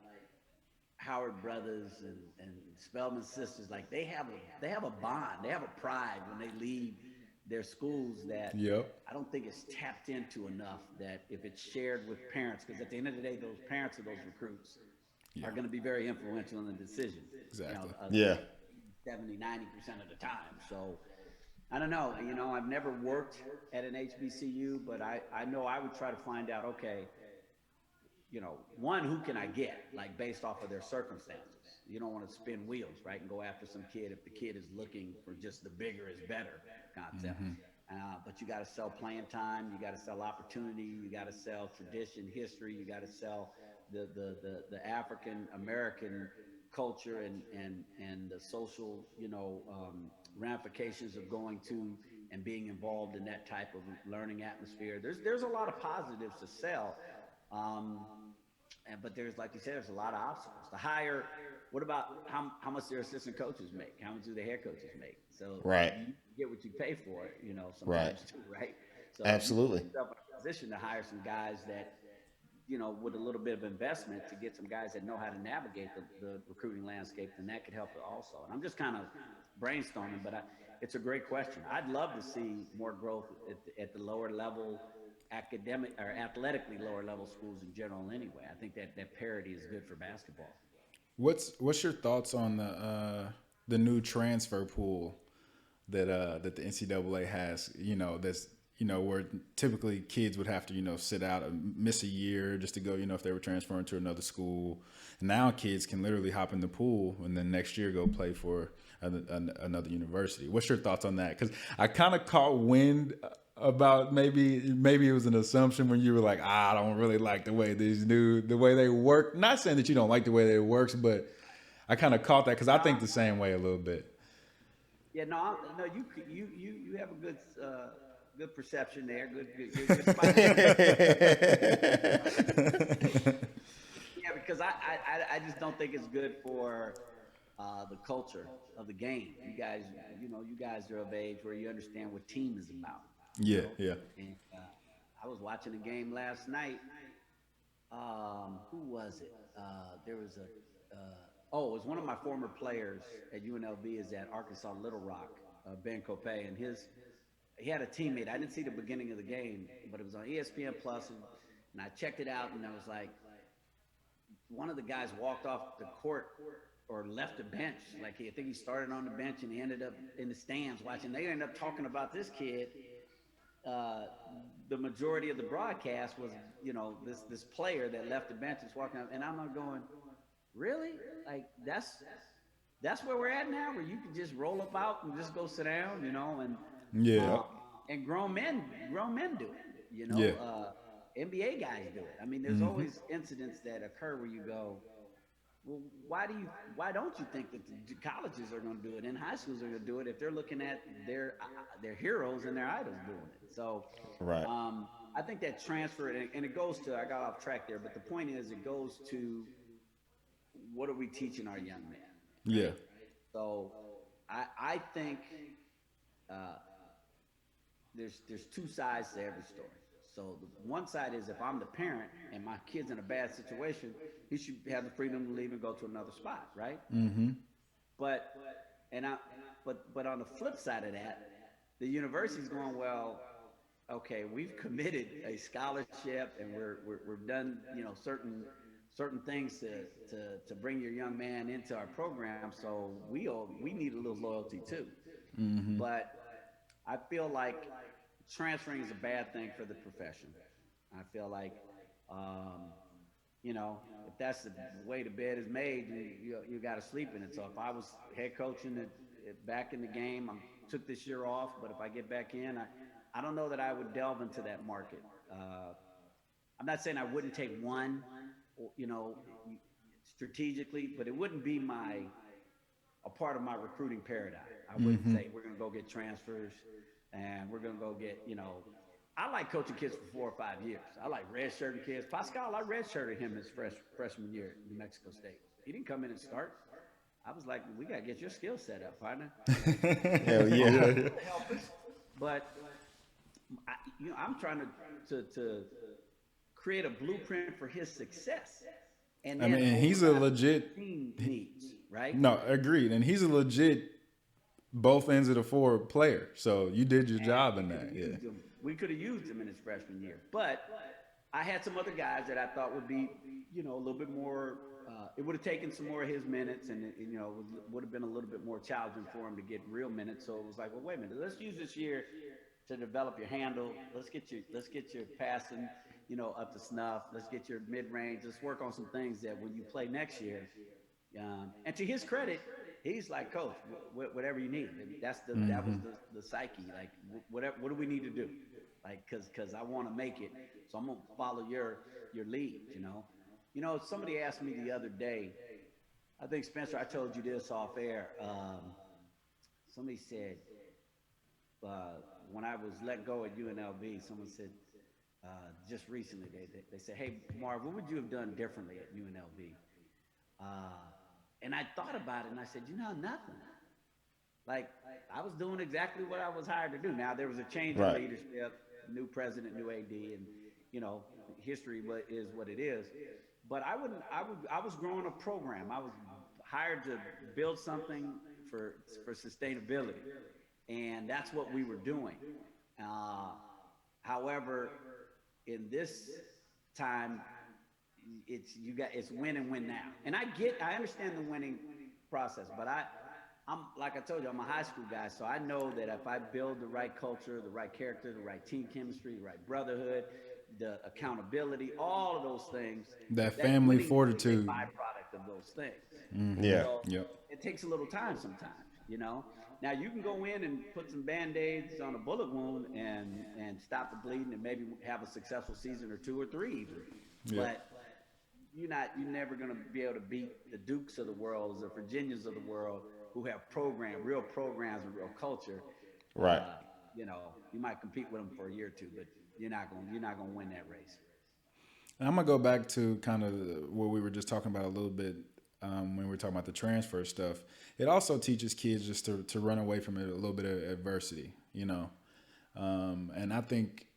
Howard brothers and Spelman sisters. Like they have a bond, they have a pride when they leave their schools that Yep. I don't think it's tapped into enough. That if it's shared with parents, because at the end of the day, those parents of those recruits Yeah. are going to be very influential in the decision. Exactly. Yeah. 70, 90% of the time. So I don't know. I've never worked at an HBCU, but I know I would try to find out, okay, one, who can I get, like based off of their circumstances? You don't want to spin wheels, right? And go after some kid if the kid is looking for just the bigger is better concept. But you got to sell playing time. You got to sell opportunity. You got to sell tradition, history. You got to sell the African American culture and the social ramifications of going to and being involved in that type of learning atmosphere. There's a lot of positives to sell, but there's, like you said, there's a lot of obstacles. The hire, what about how much their assistant coaches make? How much do the head coaches make? So Right. you get what you pay for, sometimes Right. too, right? So Absolutely. you put yourself in a position to hire some guys that with a little bit of investment to get some guys that know how to navigate the recruiting landscape, then that could help it also. And I'm just kind of brainstorming, but it's a great question. I'd love to see more growth at the lower level, academic or athletically lower level schools in general anyway. I think that parity is good for basketball. What's your thoughts on the new transfer pool that the NCAA has? That's where typically kids would have to sit out and miss a year just to go if they were transferring to another school. And now kids can literally hop in the pool and then next year go play for another university. What's your thoughts on that? Because I kind of caught wind about maybe it was an assumption when you were like, I don't really like the way the way they work. Not saying that you don't like the way they works, but I kind of caught that because I think the same way a little bit. Yeah, no, you have a good perception there. Good spot. Yeah, because I just don't think it's good for the culture of the game. You guys are of age where you understand what team is about. Yeah, yeah. And I was watching a game last night. Who was it? There was it was one of my former players at UNLV is at Arkansas Little Rock, Ben Copay, and he had a teammate. I didn't see the beginning of the game, but it was on ESPN Plus, and I checked it out, and I was like, one of the guys walked off the court or left the bench. Like I think he started on the bench and he ended up in the stands watching. They ended up talking about this kid. The majority of the broadcast was, this player that left the bench is walking up, and I'm not going, really? Like that's where we're at now, where you can just roll up out and just go sit down, and Yeah. And grown men do it, Yeah. NBA guys do it. I mean, there's always incidents that occur where you go, well, why don't you think that the colleges are going to do it and high schools are going to do it if they're looking at their heroes and their idols doing it? So, Right. I think that transfer, and it goes to, I got off track there, but the point is it goes to what are we teaching our young men? Yeah. So I think there's two sides to every story. So the one side is if I'm the parent and my kid's in a bad situation, he should have the freedom to leave and go to another spot, right? Mm-hmm. But on the flip side of that, the university's going, well, okay, we've committed a scholarship and we've done certain things to bring your young man into our program, so we need a little loyalty too. Mm-hmm. But I feel like transferring is a bad thing for the profession. I feel like Um, you know, if that's the way the bed is made, you got to sleep in it. So if I was head coaching back in the game, I took this year off, but if I get back in, I don't know that I would delve into that market. I'm not saying I wouldn't take one, you know, strategically, but it wouldn't be a part of my recruiting paradigm. I wouldn't say we're going to go get transfers and we're going to go get, you know, I like coaching kids for 4 or 5 years. I like redshirting kids. Pascal, I redshirted him his freshman year at New Mexico State. He didn't come in and start. I was like, we got to get your skill set up, partner. Hell yeah. But, I'm trying to create a blueprint for his success. And I mean, he's a legit team needs, right? No, agreed. And he's a legit both ends of the floor player. So you did your job in that. Yeah. We could have used him in his freshman year, but I had some other guys that I thought would be, a little bit more. It would have taken some more of his minutes, and would have been a little bit more challenging for him to get real minutes. So it was like, well, wait a minute, let's use this year to develop your handle. Let's get your passing, up to snuff. Let's get your mid range. Let's work on some things that when you play next year. And to his credit, he's like, Coach, whatever you need. That was the psyche. Like, what do we need to do? Like, cause I want to make it, so I'm gonna follow your lead. Somebody asked me the other day. I think Spencer, I told you this off air. Somebody said when I was let go at UNLV, someone said just recently they said, hey, Marv, what would you have done differently at UNLV? And I thought about it, and I said, nothing. Like, I was doing exactly what I was hired to do. Now, there was a change in leadership, new president, new AD, and, history is what it is. But I was growing a program. I was hired to build something for sustainability, and that's what we were doing. However, in this time, it's win and win now. And I understand the winning process, but I'm like I told you, I'm a high school guy, so I know that if I build the right culture, the right character, the right team chemistry, the right brotherhood, the accountability, all of those things, that family fortitude, is a byproduct of those things. Mm-hmm. Yeah, so yep. It takes a little time sometimes, Now you can go in and put some Band-Aids on a bullet wound and stop the bleeding and maybe have a successful season or 2 or 3 even. Yeah. But you're never going to be able to beat the Dukes of the world, the Virginias of the world, who have real programs and real culture. Right. You might compete with them for a year or two, but you're not going to win that race. And I'm gonna go back to kind of what we were just talking about a little bit when we were talking about the transfer stuff. It also teaches kids just to run away from a little bit of adversity, And I think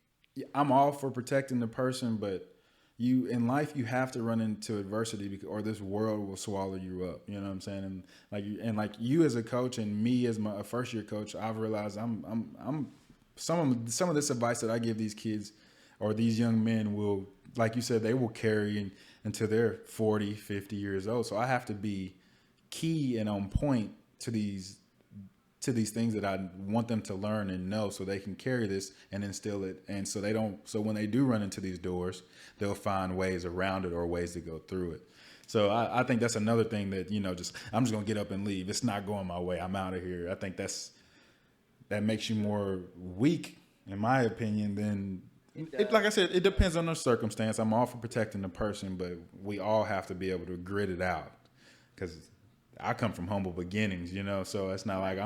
I'm all for protecting the person, but in life you have to run into adversity or this world will swallow you up. You know what I'm saying? And like you as a coach and me as a first year coach, I've realized I'm some of this advice that I give these kids or these young men will, like you said, they will carry until they're 40, 50 years old. So I have to be key and on point to these things that I want them to learn and know so they can carry this and instill it. And so when they do run into these doors, they'll find ways around it or ways to go through it. So I think that's another thing that, I'm just going to get up and leave. It's not going my way. I'm out of here. I think that makes you more weak, in my opinion, than like I said, it depends on the circumstance. I'm all for protecting the person, but we all have to be able to grit it out because I come from humble beginnings, so it's not like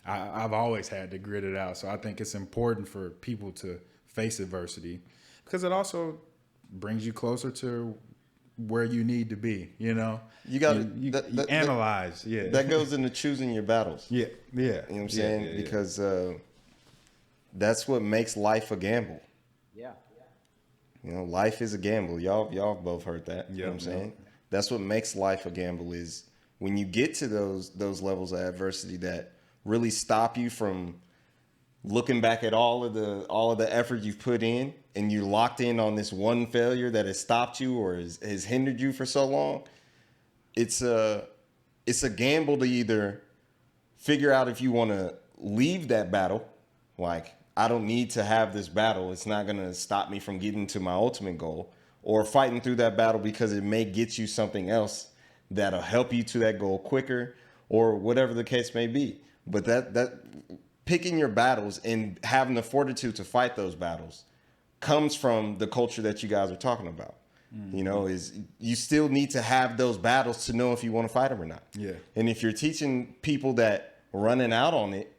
I've always had to grit it out. So I think it's important for people to face adversity because it also brings you closer to where you need to be, You got to analyze. Yeah. That goes into choosing your battles. Yeah. Yeah. You know what I'm saying? Yeah. Because that's what makes life a gamble. Yeah. Life is a gamble. Y'all both heard that. You know what I'm saying? That's what makes life a gamble is when you get to those levels of adversity that really stop you from looking back at all of the effort you've put in and you're locked in on this one failure that has stopped you or has hindered you for so long. It's a gamble to either figure out if you want to leave that battle, like I don't need to have this battle. It's not going to stop me from getting to my ultimate goal. or fighting through that battle because it may get you something else that'll help you to that goal quicker, or whatever the case may be. But that picking your battles and having the fortitude to fight those battles comes from the culture that you guys are talking about. You know, is you still need to have those battles to know if you want to fight them or not. Yeah. And if you're teaching people that running out on it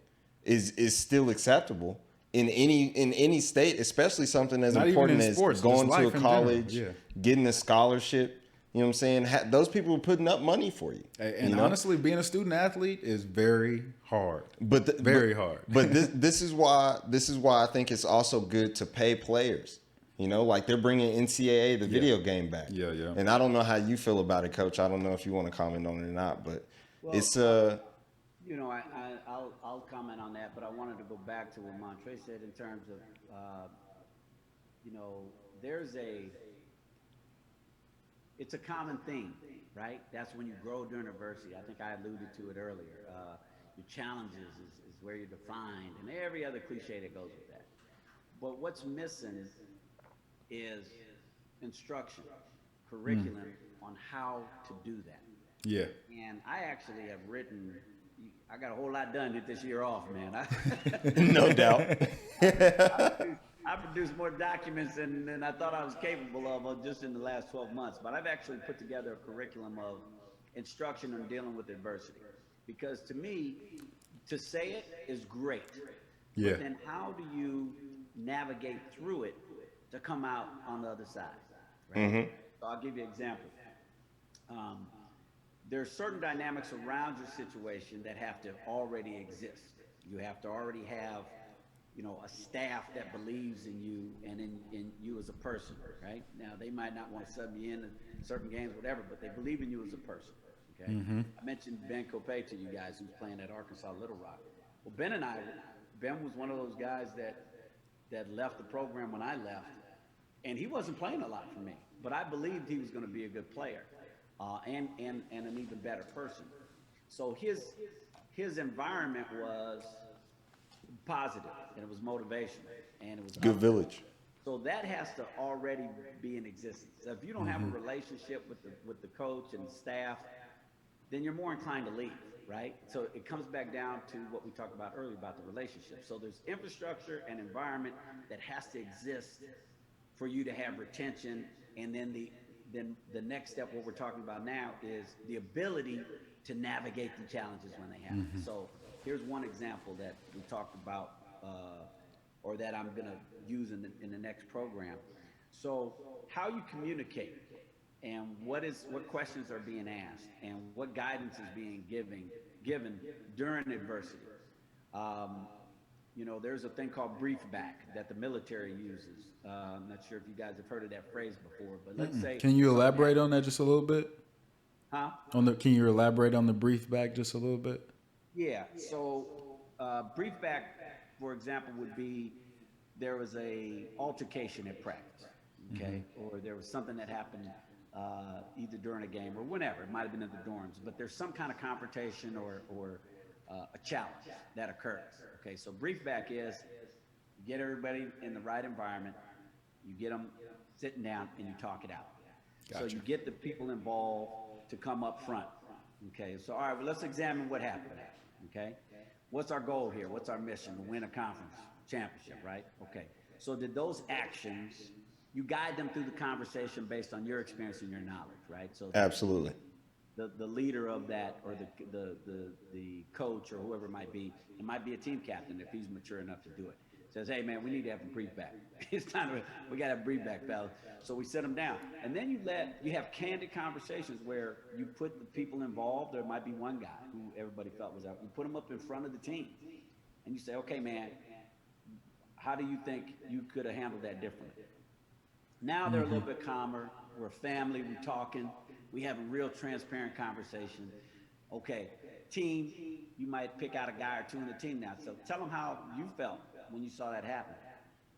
is still acceptable in any state, especially something as Not even important in as sports, going just to a life in general. college, Yeah. getting a scholarship. You know what I'm saying? Those people are putting up money for you. And you know? honestly, being a student athlete is very hard. But Very hard. But this is why I think it's also good to pay players. You know, like they're bringing NCAA, the video game, back. Yeah, yeah. And I don't know how you feel about it, Coach. I don't know if you want to comment on it or not, but Well, it's You know, I'll comment on that, but I wanted to go back to what Montre said in terms of, you know, it's a common theme, right? That's when you grow during adversity. I think I alluded to it earlier. Your challenges is where you're defined, and every other cliche that goes with that. But what's missing is instruction, curriculum on how to do that. Yeah. And I actually have written, I got a whole lot done this year off, man. no doubt. I produced more documents than I thought I was capable of just in the last 12 months. But I've actually put together a curriculum of instruction on dealing with adversity. Because to me, to say it is great. Yeah. But then how do you navigate through it to come out on the other side? Right? So I'll give you an example. There are certain dynamics around your situation that have to already exist. You have to already have, you know, a staff that believes in you and in you as a person, right? Now, they might not want to sub you in certain games, whatever, but they believe in you as a person, okay? I mentioned Ben Copay to you guys, who's playing at Arkansas Little Rock. Well, Ben was one of those guys that left the program when I left, and he wasn't playing a lot for me, but I believed he was going to be a good player. And an even better person. So his environment was positive, and it was motivation, and it was Good village. So that has to already be in existence. So if you don't have a relationship with the coach and the staff, then you're more inclined to leave, right? So it comes back down to what we talked about earlier about the relationship. So there's infrastructure and environment that has to exist for you to have retention, and then the next step, what we're talking about now, is the ability to navigate the challenges when they happen. So here's one example that we talked about, or that I'm going to use in the next program. So how you communicate, and what questions are being asked, and what guidance is being given during adversity. You know, there's a thing called brief back that the military uses. I'm not sure if you guys have heard of that phrase before, but let's say. Can you elaborate on that just a little bit? Huh? Can you elaborate on the brief back just a little bit? Yeah. So brief back, for example, would be there was a altercation at practice, okay, or there was something that happened either during a game or whenever. It might have been in the dorms, but there's some kind of confrontation or a challenge that occurs. Okay, so brief back is you get everybody in the right environment, you get them sitting down, and you talk it out. Gotcha. So you get the people involved to come up front. Okay, so all right, well, let's examine what happened. Okay, what's our goal here? What's our mission? To win a conference championship, right? Okay, so did those actions, you guide them through the conversation based on your experience and your knowledge, right? So Absolutely. the leader of that, or the coach, or whoever it might be a team captain if he's mature enough to do it. Says, hey man, we need to have a brief back. It's time we got to have a brief back, fellas. So we sit them down, and then you have candid conversations where you put the people involved. There might be one guy who everybody felt was out. You put him up in front of the team, and you say, okay man, how do you think you could have handled that differently? Now they're a little bit calmer. We're a family. We're talking. We have a real transparent conversation. Okay, team, you might pick out a guy or two in the team now. So tell them how you felt when you saw that happen.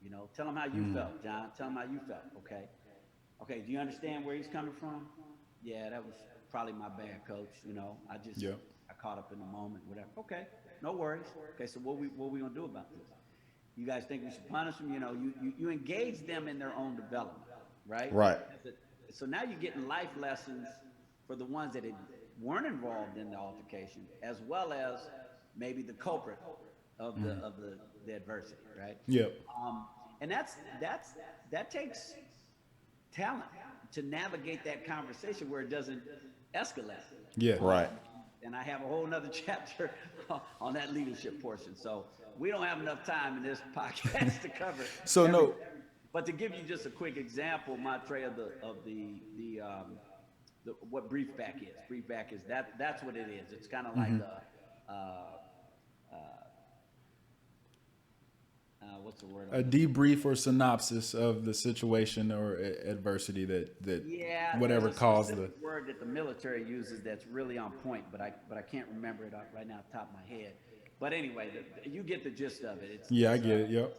You know, tell them how you felt, John. Tell them how you felt, okay? Okay, do you understand where he's coming from? Yeah, that was probably my bad, coach. You know, I caught up in the moment, whatever. Okay, no worries. Okay, so what we gonna do about this? You guys think we should punish them? You know, you engage them in their own development, right? Right. So now you're getting life lessons for the ones that weren't involved in the altercation, as well as maybe the culprit of the adversity, right? Yep. And that takes talent to navigate that conversation where it doesn't escalate. Yeah. Right. And I have a whole nother chapter on that leadership portion. So we don't have enough time in this podcast to cover. So no. But to give you just a quick example, Montre, of the what brief back is. Brief back is that's what it is. It's kind of like what's the word? A debrief or synopsis of the situation or adversity that whatever caused the word that the military uses that's really on point, but I can't remember it right now off the top of my head. But anyway, you get the gist of it. I get it. Yep.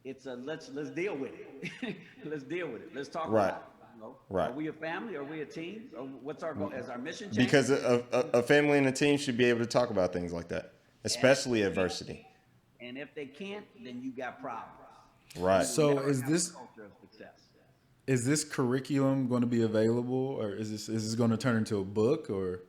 It's a let's deal with it. Let's deal with it. Let's talk Right. about it. You know? Right. Are we a family? Are we a team? Or what's our goal? Is our mission changed? Because a family and a team should be able to talk about things like that, especially adversity. And if they can't, then you got problems. Right. So Never is have a this culture of success? is this curriculum going to be available, or is this going to turn into a book, or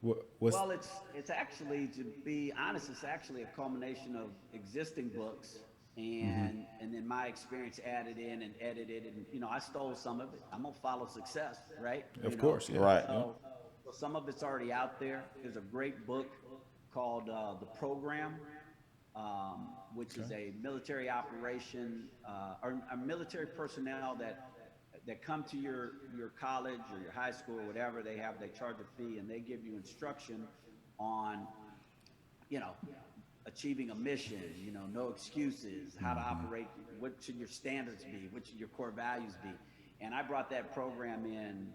what's? Well, it's actually, to be honest, it's actually a culmination of existing books and then my experience added in and edited, and I stole some of it. I'm gonna follow success, right? Of course, yeah. Right. So some of it's already out there. There's a great book called The Program, which is a military operation or a military personnel that come to your college or your high school or whatever. They charge a fee and they give you instruction on, achieving a mission, no excuses, how to operate, what should your standards be, what should your core values be. And I brought that program in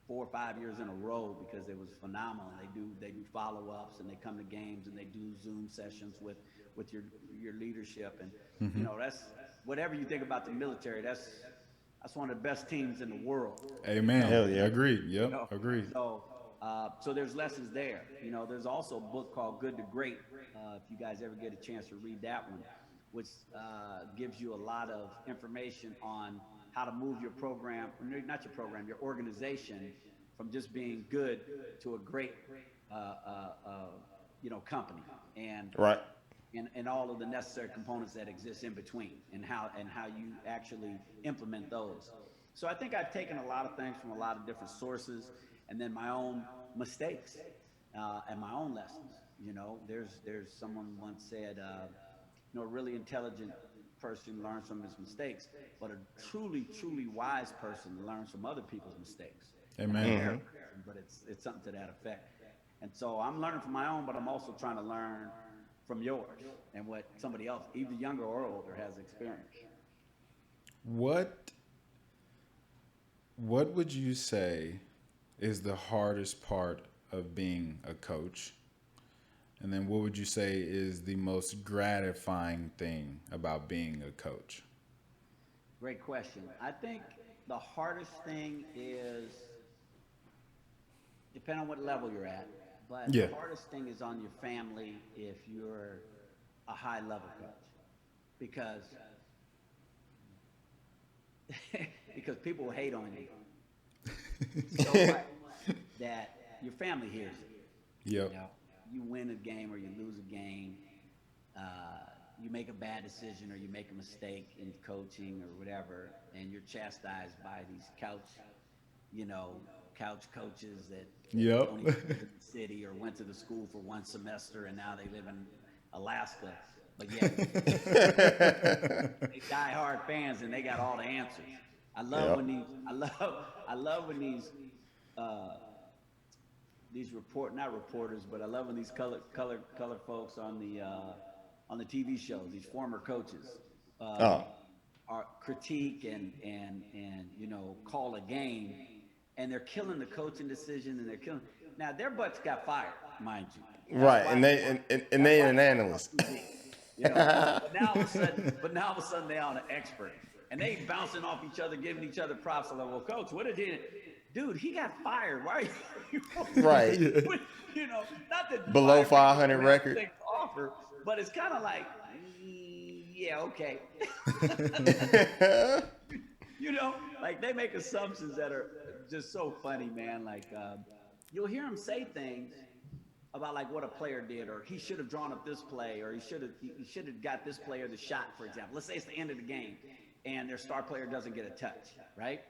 4 or 5 years in a row because it was phenomenal. They do follow-ups and they come to games and they do Zoom sessions with your leadership. And that's whatever you think about the military, that's one of the best teams in the world. Amen. Hell yeah. Agreed. Yep. Agreed. So there's lessons there. There's also a book called Good to Great. If you guys ever get a chance to read that one, which gives you a lot of information on how to move your program, not your program, your organization, from just being good to a great, company, and Right. and all of the necessary components that exist in between, and how you actually implement those. So I think I've taken a lot of things from a lot of different sources, and then my own mistakes and my own lessons. There's someone once said, a really intelligent person learns from his mistakes, but a truly, truly wise person learns from other people's mistakes. Amen. But it's something to that effect. And so I'm learning from my own, but I'm also trying to learn from yours and what somebody else, either younger or older, has experienced. What would you say is the hardest part of being a coach? And then what would you say is the most gratifying thing about being a coach? Great question. I think the hardest thing is, depending on what level you're at, but Yeah. the hardest thing is on your family if you're a high level coach, because people hate on you so much that your family hears it. Yep. You win a game or you lose a game, you make a bad decision or you make a mistake in coaching or whatever, and you're chastised by these couch coaches that Yep. don't even live in the city or went to the school for one semester and now they live in Alaska. But yeah, they die-hard fans and they got all the answers. I love when these not reporters, but I love when these color folks on the TV shows, these former coaches, are critique and call a game, and they're killing the coaching decision, and they're killing. Now their butts got fired, mind you. Right, and they an analyst. But now all of a sudden they are an expert, and they bouncing off each other, giving each other props. I'm like, well, coach, what did dude? He got fired. Why are you? Right. Not that Below 500 record. To offer, but it's kind of like, yeah, okay. You know, like they make assumptions that are just so funny, man. Like you'll hear him say things about like what a player did, or he should have drawn up this play, or he should have got this player the shot, for example. Let's say it's the end of the game, and their star player doesn't get a touch, right?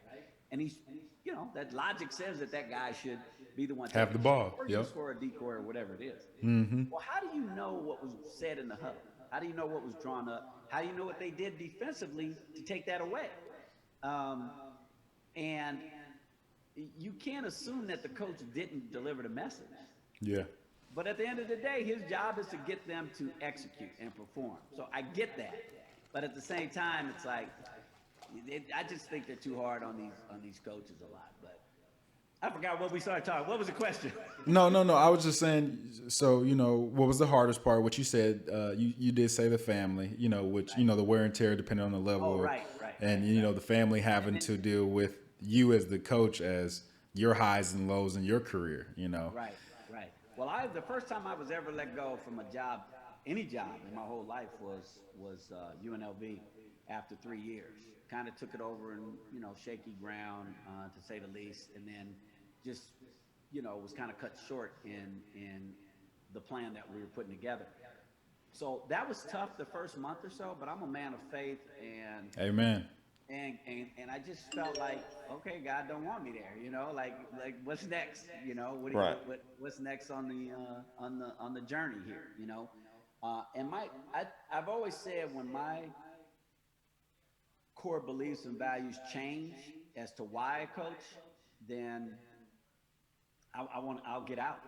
And he's, you know, that logic says that that guy should be the one Have taking the ball. shot, or Yep. you score a decoy or whatever it is. Mm-hmm. Well, how do you know what was said in the huddle? How do you know what was drawn up? How do you know what they did defensively to take that away? Um, and you can't assume that the coach didn't deliver the message. Yeah. But at the end of the day, his job is to get them to execute and perform. So I get that. But at the same time, it's like, I just think they're too hard on these coaches a lot. But I forgot what we started talking. What was the question? No. I was just saying. So what was the hardest part? What you said. You did say the family. Which the wear and tear depending on the level. Oh, right. And the family having to deal with you as the coach as your highs and lows in your career. Right. Well, the first time I was ever let go from a job, any job in my whole life was UNLV after 3 years. Kind of took it over in shaky ground to say the least, and then just was kind of cut short in the plan that we were putting together. So that was tough the first month or so, but I'm a man of faith, and amen. And I just felt like, okay, God don't want me there, like what's next, Right. what's next on the journey here, and I've always said when my core beliefs and values change as to why I coach, then I'll get out.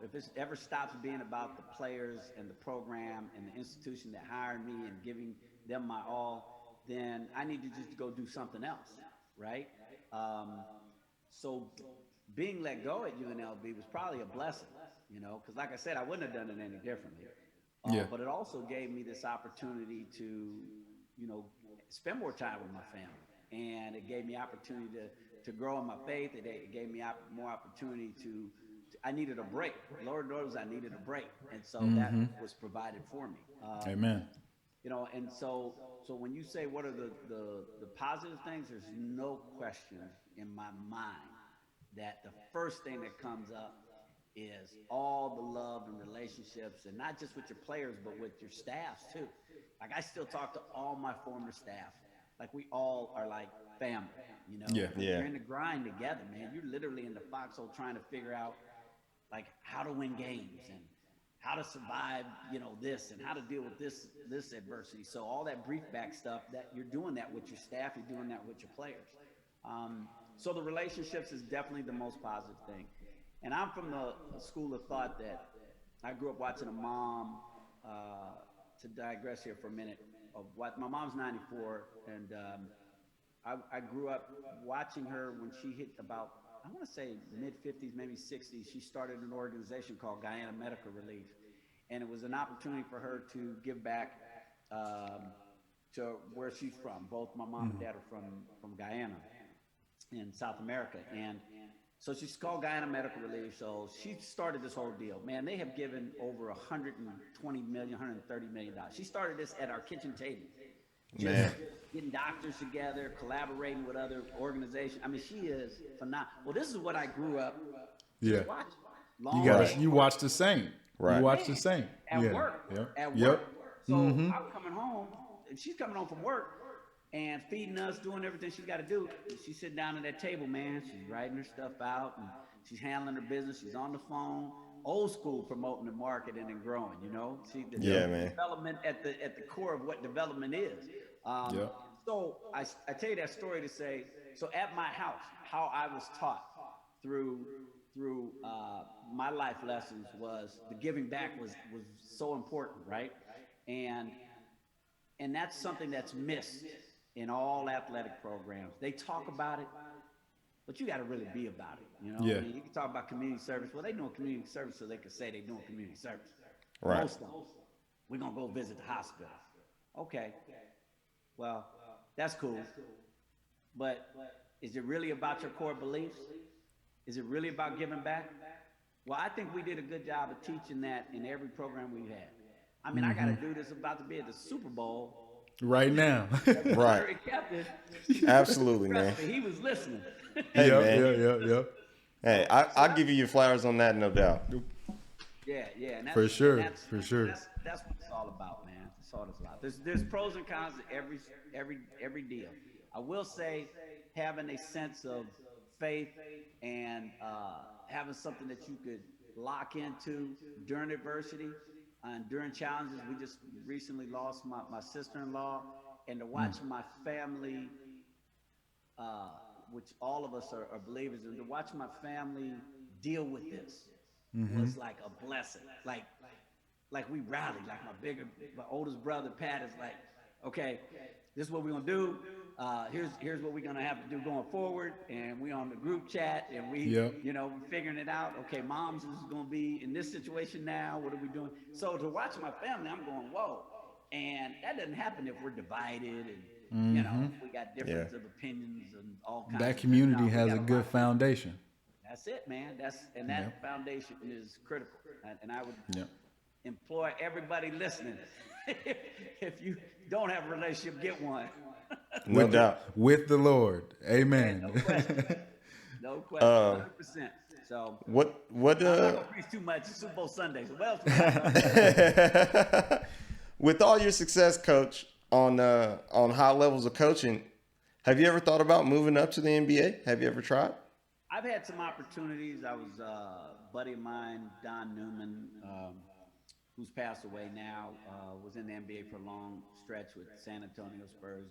If it ever stops being about the players and the program and the institution that hired me and giving them my all, then I need to just go do something else, right? So being let go at UNLV was probably a blessing, because like I said, I wouldn't have done it any differently. Yeah. But it also gave me this opportunity to, spend more time with my family, and it gave me opportunity to grow in my faith. It gave me more opportunity to I needed a break. Lord knows I needed a break, and so that was provided for me. Amen. And so when you say what are the positive things, there's no question in my mind that the first thing that comes up is all the love and relationships, and not just with your players, but with your staffs too. Like I still talk to all my former staff. Like we all are like family, Yeah. You're in the grind together, man. You're literally in the foxhole trying to figure out like how to win games and how to survive, this, and how to deal with this adversity. So all that brief back stuff, that you're doing that with your staff, you're doing that with your players. So the relationships is definitely the most positive thing. And I'm from the school of thought that I grew up watching a mom, to digress here for a minute, of what my mom's 94, and I grew up watching her when she hit about, I want to say mid-50s, maybe 60s. She started an organization called Guyana Medical Relief, and it was an opportunity for her to give back to where she's from. Both my mom and dad are from Guyana in South America, and so she's called Guyana Medical Relief. So she started this whole deal. Man, they have given over $120 million, $130 million. She started this at our kitchen table. Just getting doctors together, collaborating with other organizations. I mean, she is phenomenal. Well, this is what I grew up watching. You watch the same. Right. You watch the same. At work. Yep. At Yep. work. So I'm coming home, and she's coming home from work and feeding us, doing everything she's got to do. She's sitting down at that table, man. She's writing her stuff out, and she's handling her business. She's on the phone. Old school promoting the marketing and growing, See, man. Development at the core of what development is. So I tell you that story to say, so at my house, how I was taught through my life lessons was the giving back was so important, right? And that's something that's missed in all athletic programs. They talk about it, but you got to really be about it. Yeah. I mean, you can talk about community service. Well, they doing community service so they can say they doing community service. Right. Most of them. We're going to go visit the hospital. Okay. Well, that's cool. But is it really about your core beliefs? Is it really about giving back? Well, I think we did a good job of teaching that in every program we've had. I mean, I got to do this, about to be at the Super Bowl, right now. Right. Honorary captain. Absolutely, man. Trust me, he was listening. Hey, Yep, man. yep. Hey, I'll give you your flowers on that, no doubt. Yeah, and For sure, that's, for sure. That's what it's all about, man. That's all it's about. There's pros and cons to every deal. I will say, having a sense of faith and having something that you could lock into during adversity and during challenges. We just recently lost my sister-in-law, and to watch my family, which all of us are believers in, to watch my family deal with this was like a blessing. Like we rallied. Like my oldest brother Pat is like, okay, this is what we're gonna do. Here's what we're gonna have to do going forward. And we on the group chat, and we, Yep. we're figuring it out. Okay, mom's is gonna be in this situation now. What are we doing? So to watch my family, I'm going, whoa. And that doesn't happen if we're divided and we got difference of opinions and all kinds. That of community we has a gotta good rock. foundation. That's it, man. That foundation is critical. And I would Yep. implore everybody listening, if you don't have a relationship, get one. No doubt. With the Lord. Amen. No question. No question. 100%. So What I'm not gonna preach too much. It's Super Bowl Sunday. So what else we got? with all your success, Coach, on high levels of coaching, have you ever thought about moving up to the NBA? Have you ever tried? I've had some opportunities. I was a buddy of mine, Don Newman, who's passed away now, was in the NBA for a long stretch with San Antonio Spurs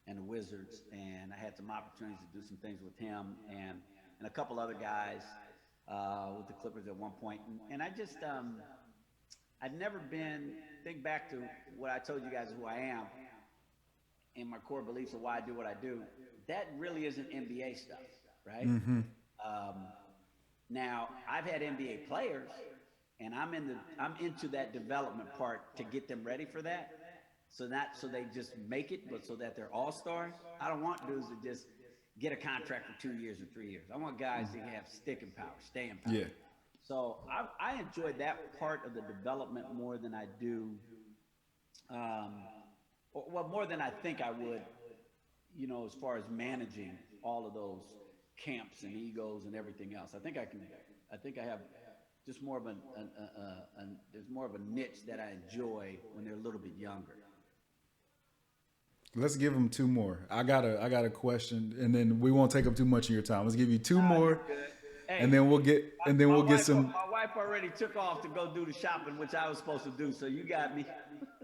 and the Wizards, and I had some opportunities to do some things with him and a couple other guys with the Clippers at one point. And I just, I'd never been, think back to what I told you guys who I am and my core beliefs of why I do what I do. That really isn't NBA stuff, right? Now, I've had NBA players, and I'm into that development part to get them ready for that. So they just make it, but so that they're all-stars. I don't want dudes to just get a contract for 2 years or 3 years. I want guys that have sticking power, staying power. Yeah. So I enjoyed that part of the development more than I do, more than I think I would, as far as managing all of those camps and egos and everything else. I think I have just more of there's more of a niche that I enjoy when they're a little bit younger. Let's give them two more. I got a question, and then we won't take up too much of your time. Let's give you two more, Hey, and then we'll get some. My wife already took off to go do the shopping, which I was supposed to do. So you got me.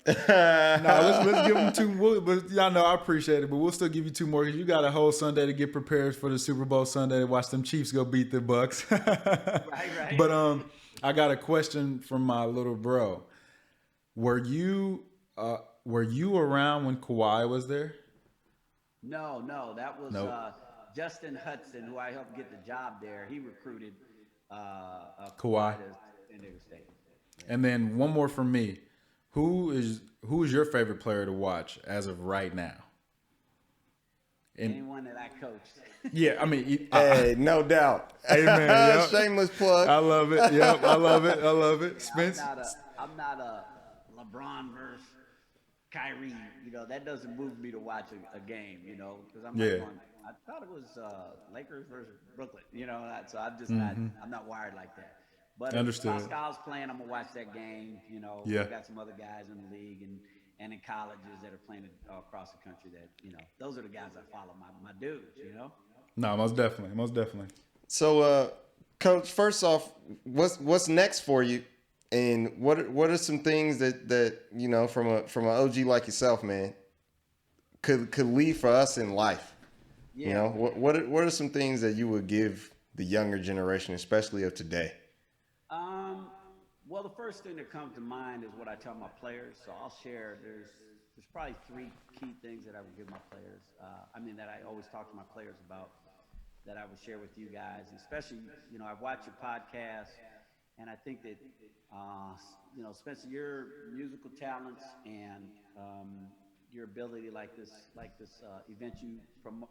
No, let's give them two. But y'all know I appreciate it, but we'll still give you two more because you got a whole Sunday to get prepared for the Super Bowl Sunday to watch them Chiefs go beat the Bucks. Right. But I got a question from my little bro. Were you around when Kawhi was there? No, that was Nope. Justin Hudson, who I helped get the job there. He recruited Kawhi. to San Diego State. And then one more from me. Who is your favorite player to watch as of right now? Anyone that I coached. Yeah, I mean, Hey, no doubt. Amen. Yep. Shameless plug. I love it. Yep, I love it. Spence. I'm not a LeBron versus Kyrie. That doesn't move me to watch a game. Because I'm not Yeah. going. I thought it was Lakers versus Brooklyn. So I'm just not. I'm not wired like that. But Understood. if Pascal's playing, I'm gonna watch that game. Yeah. We've got some other guys in the league and in colleges that are playing across the country. That those are the guys I follow. My dudes. No, most definitely. So, Coach, first off, what's next for you, and what are some things that from an OG like yourself, man, could leave for us in life? Yeah. What are some things that you would give the younger generation, especially of today? Well, the first thing that comes to mind is what I tell my players. So I'll share. There's probably three key things that I would give my players. That I always talk to my players about, that I would share with you guys. And especially, I've watched your podcast, and I think that, Spencer, your musical talents and your ability, like this event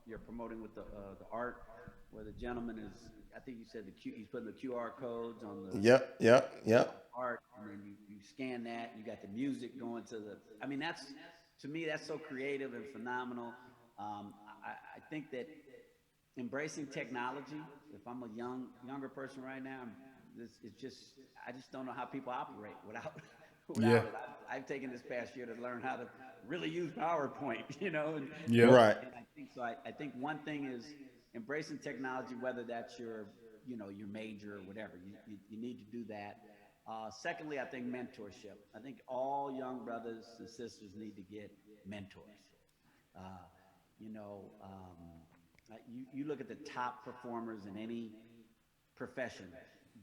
you're promoting with the art, where the gentleman is. I think you said he's putting the QR codes on the Yep. art, and then you scan that. You got the music going to the. to me, that's so creative and phenomenal. I think that embracing technology. If I'm a younger person right now, I just don't know how people operate without Yeah. it. I've taken this past year to learn how to really use PowerPoint, and, Yeah. Right. and I think so. I think one thing is embracing technology, whether that's your major or whatever. You need to do that. Secondly, I think mentorship. I think all young brothers and sisters need to get mentors. Uh, you know, you look at the top performers in any profession,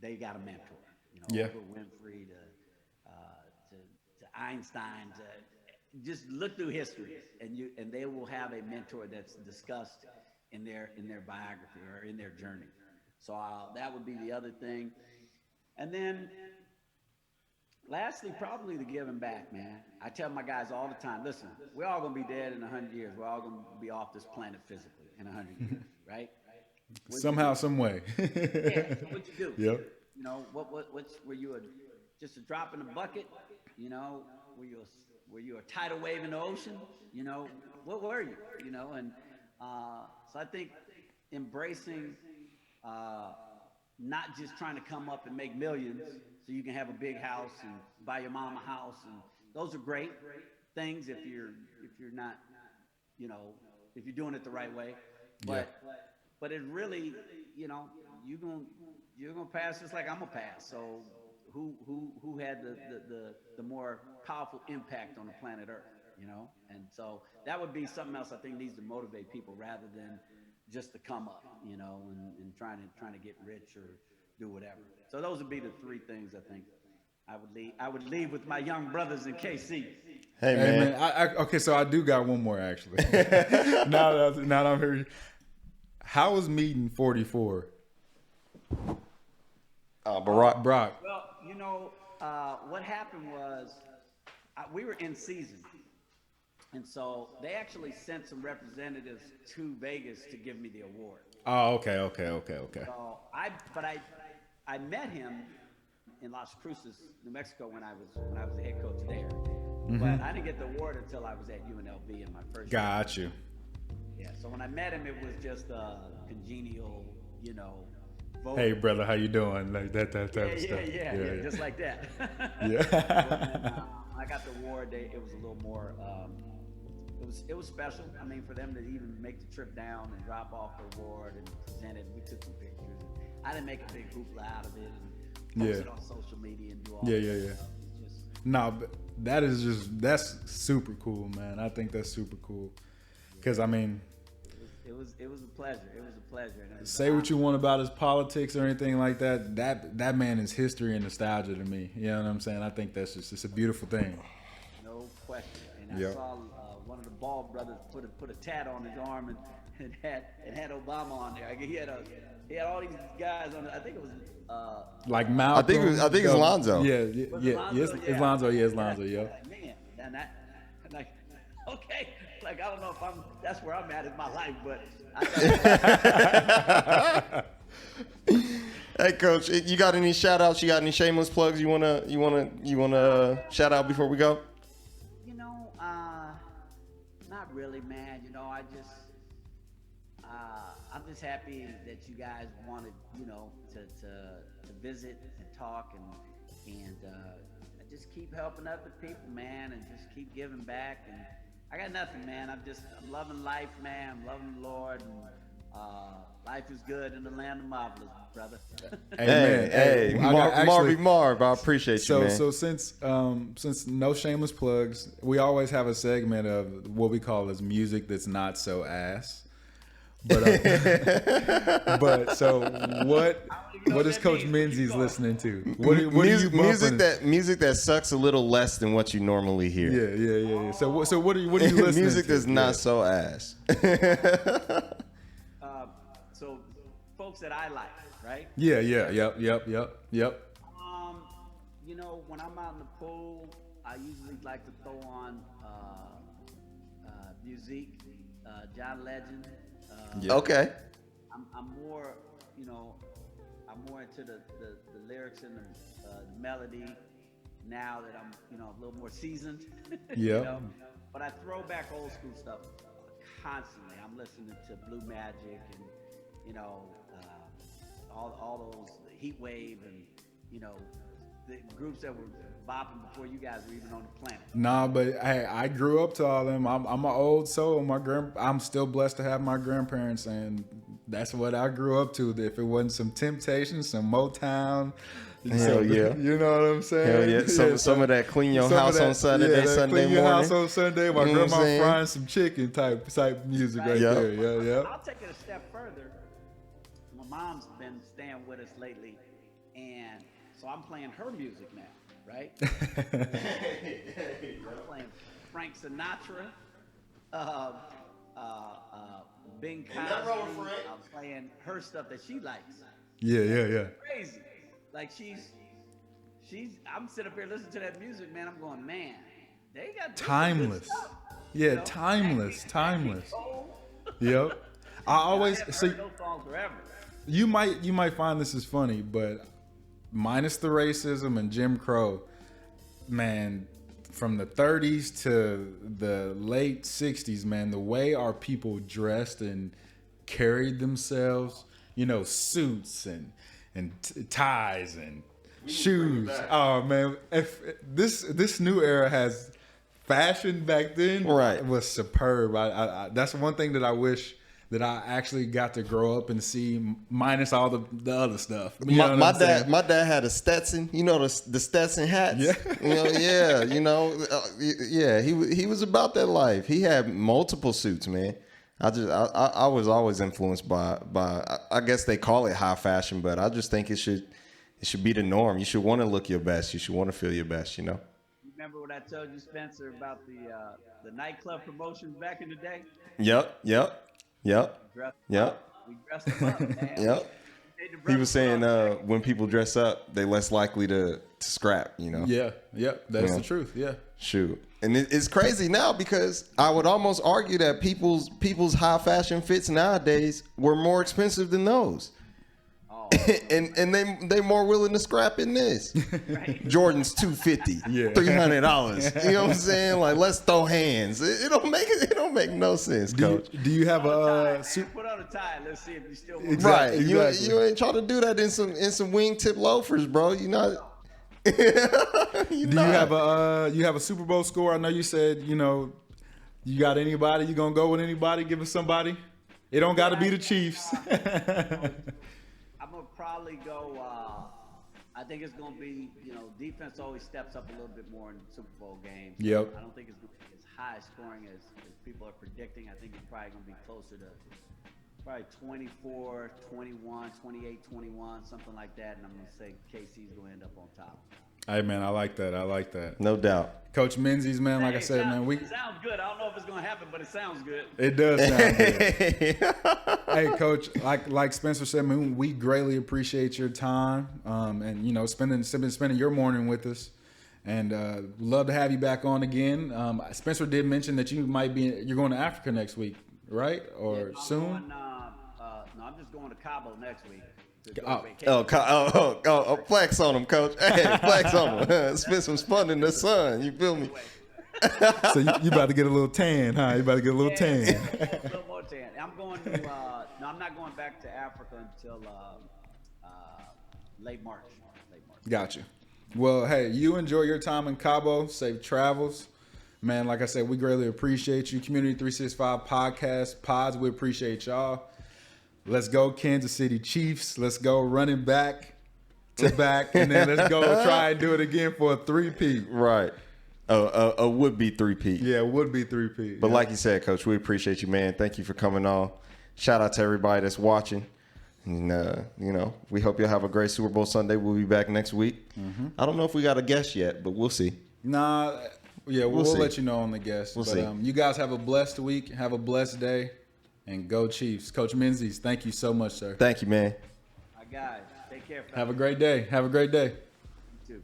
they got a mentor. Yeah. Oprah Winfrey to Einstein, to just look through history, and they will have a mentor that's discussed in their biography or in their journey. So that would be the other thing, and then lastly, probably the giving back, man. I tell my guys all the time, listen, we're all gonna be dead in 100 years. We're all gonna be off this planet physically in 100 years, right? Somehow, some way. Yeah. So what you do? Yep. Were you just a drop in the bucket? Were you a tidal wave in the ocean? What were you? And so I think embracing not just trying to come up and make millions so you can have a big house and buy your mom a house, and those are great things if you're not, if you're doing it the right way. But it really, you're gonna pass just like I'm gonna pass. So who had the more powerful impact on the planet Earth, And so that would be something else I think needs to motivate people rather than just to come up, and trying to get rich or do whatever. So those would be the three things I think I would leave with my young brothers in KC. Hey man. Okay, so I do got one more actually. now that I'm here, how was meeting 44? Brock. Well, what happened was we were in season. And so they actually sent some representatives to Vegas to give me the award. Oh, okay. So I met him in Las Cruces, New Mexico when I was the head coach there. Mm-hmm. But I didn't get the award until I was at UNLV in my first year. Got you. Yeah, so when I met him, it was just a congenial, vote. Hey, brother, how you doing? Like that type of stuff. Yeah, just like that. Yeah. When I got the award, it was a little more. It was special. I mean, for them to even make the trip down and drop off the award and present it, we took some pictures. I didn't make a big hoopla out of it and post it on social media and do all that stuff. No, but that's super cool, man. I think that's super cool. Because, I mean, it was a pleasure. It was a pleasure. And say what you want about his politics or anything like that. That man is history and nostalgia to me. You know what I'm saying? I think it's a beautiful thing. No question. And I saw one of the Ball brothers put a tat on his arm and had Obama on there. He had all these guys on it. I think it was like Malcolm. I think it's Lonzo. It's Lonzo. Yeah, it's Lonzo. Yeah. Like, man, and that, like, okay, like I don't know if that's where I'm at in my life, but. Hey, Coach, you got any shout outs? You got any shameless plugs you wanna shout out before we go? Not really, man. I'm just happy that you guys wanted, to visit and talk and just keep helping other people, man, and just keep giving back. And I got nothing, man. I'm loving life, man. I'm loving the Lord, and life is good in the land of marvelous, brother. Hey, Marv, I appreciate you, man. So since no shameless plugs, we always have a segment of what we call as music that's not so ass. But so what is Coach Menzies listening to? What Music that sucks a little less than what you normally hear. Yeah. So what are you listening to? Music that's not so ass. So folks that I like, right? Yeah. Yep. When I'm out in the pool, I usually like to throw on music, John Legend. Okay. I'm more, I'm more into the lyrics and the melody, now that I'm, a little more seasoned. Yeah. But I throw back old school stuff constantly. I'm listening to Blue Magic and, all those Heat Wave and, the groups that were bopping before you guys were even on the planet. Nah, but hey, I grew up to all them. I'm an old soul. I'm still blessed to have my grandparents, and that's what I grew up to. If it wasn't some Temptation, some Motown, Hell yeah. You know what I'm saying? Hell yeah. Some of that clean your house on Saturday, Sunday clean your morning. house on Sunday. My grandma frying some chicken type music right there. Yeah. I'll take it a step further. My mom's been staying with us lately, and so I'm playing her music now, right? I'm playing Frank Sinatra, Bing Cosby. I'm playing her stuff that she likes. Yeah. Crazy. Like she's I'm sitting up here listening to that music, man. I'm going, man, they got timeless. Yeah, timeless. Yep. I always see those songs forever. you might find this is funny, but minus the racism and Jim Crow, man, from the 30s to the late 60s, man, the way our people dressed and carried themselves, suits and ties and shoes. Oh man, if this new era has fashion back then, right, was superb. I that's one thing that I wish that I actually got to grow up and see, minus all the other stuff. My dad had a Stetson, the Stetson hats. Yeah. He was about that life. He had multiple suits, man. I was always influenced by I guess they call it high fashion, but I just think it should be the norm. You should want to look your best. You should want to feel your best. Remember what I told you, Spencer, about the nightclub promotions back in the day? Yep. We dressed them up, man. Yep. He was saying when people dress up, they're less likely to scrap. Yeah. That's the truth. Yeah. Shoot. And it's crazy now because I would almost argue that people's high fashion fits nowadays were more expensive than those. Oh. and they more willing to scrap in this. Right. Jordan's $250, $300. You know what I'm saying? Like, let's throw hands. It don't make no sense, Coach. Do you have put on a tie? Let's see if you still want right. Exactly. You ain't trying to do that in some wingtip loafers, bro. You're not. Do you have a Super Bowl score? I know you said you got anybody. You gonna go with anybody? Give us somebody. It don't got to be the Chiefs. I'm gonna probably go. I think it's gonna be defense always steps up a little bit more in Super Bowl games. Yep. I don't think it's gonna be as high scoring as people are predicting. I think it's probably gonna be closer to probably 24, 21, 28, 21, something like that. And I'm gonna say KC's gonna end up on top. Hey man, I like that. No doubt. Coach Menzies, man, like I said, man, it sounds good. I don't know if it's gonna happen, but it sounds good. It does sound good. Hey, Coach, like Spencer said, man, we greatly appreciate your time, and spending your morning with us, and love to have you back on again. Spencer did mention that you're going to Africa next week, right? Or soon? No, I'm just going to Cabo next week. Flex on him, Coach. Hey, flex on him. Spend some fun in the sun. You feel me? So you about to get a little tan, huh? You about to get a little tan. A little more tan. I'm going to. No, I'm not going back to Africa until late March. Got you. Well, hey, you enjoy your time in Cabo. Safe travels. Man, like I said, we greatly appreciate you. Community 365 podcast, pods, we appreciate y'all. Let's go Kansas City Chiefs. Let's go running back to back. And then let's go try and do it again for a three-peat. Right. A would-be three-peat. Yeah, would-be three-peat. But like you said, Coach, we appreciate you, man. Thank you for coming on. Shout out to everybody that's watching. And, we hope you'll have a great Super Bowl Sunday. We'll be back next week. Mm-hmm. I don't know if we got a guest yet, but we'll see. Nah, yeah, we'll let you know on the guest. We'll see. You guys have a blessed week. Have a blessed day. And go Chiefs. Coach Menzies, thank you so much, sir. Thank you, man. My guys, take care. Have a great day. You too.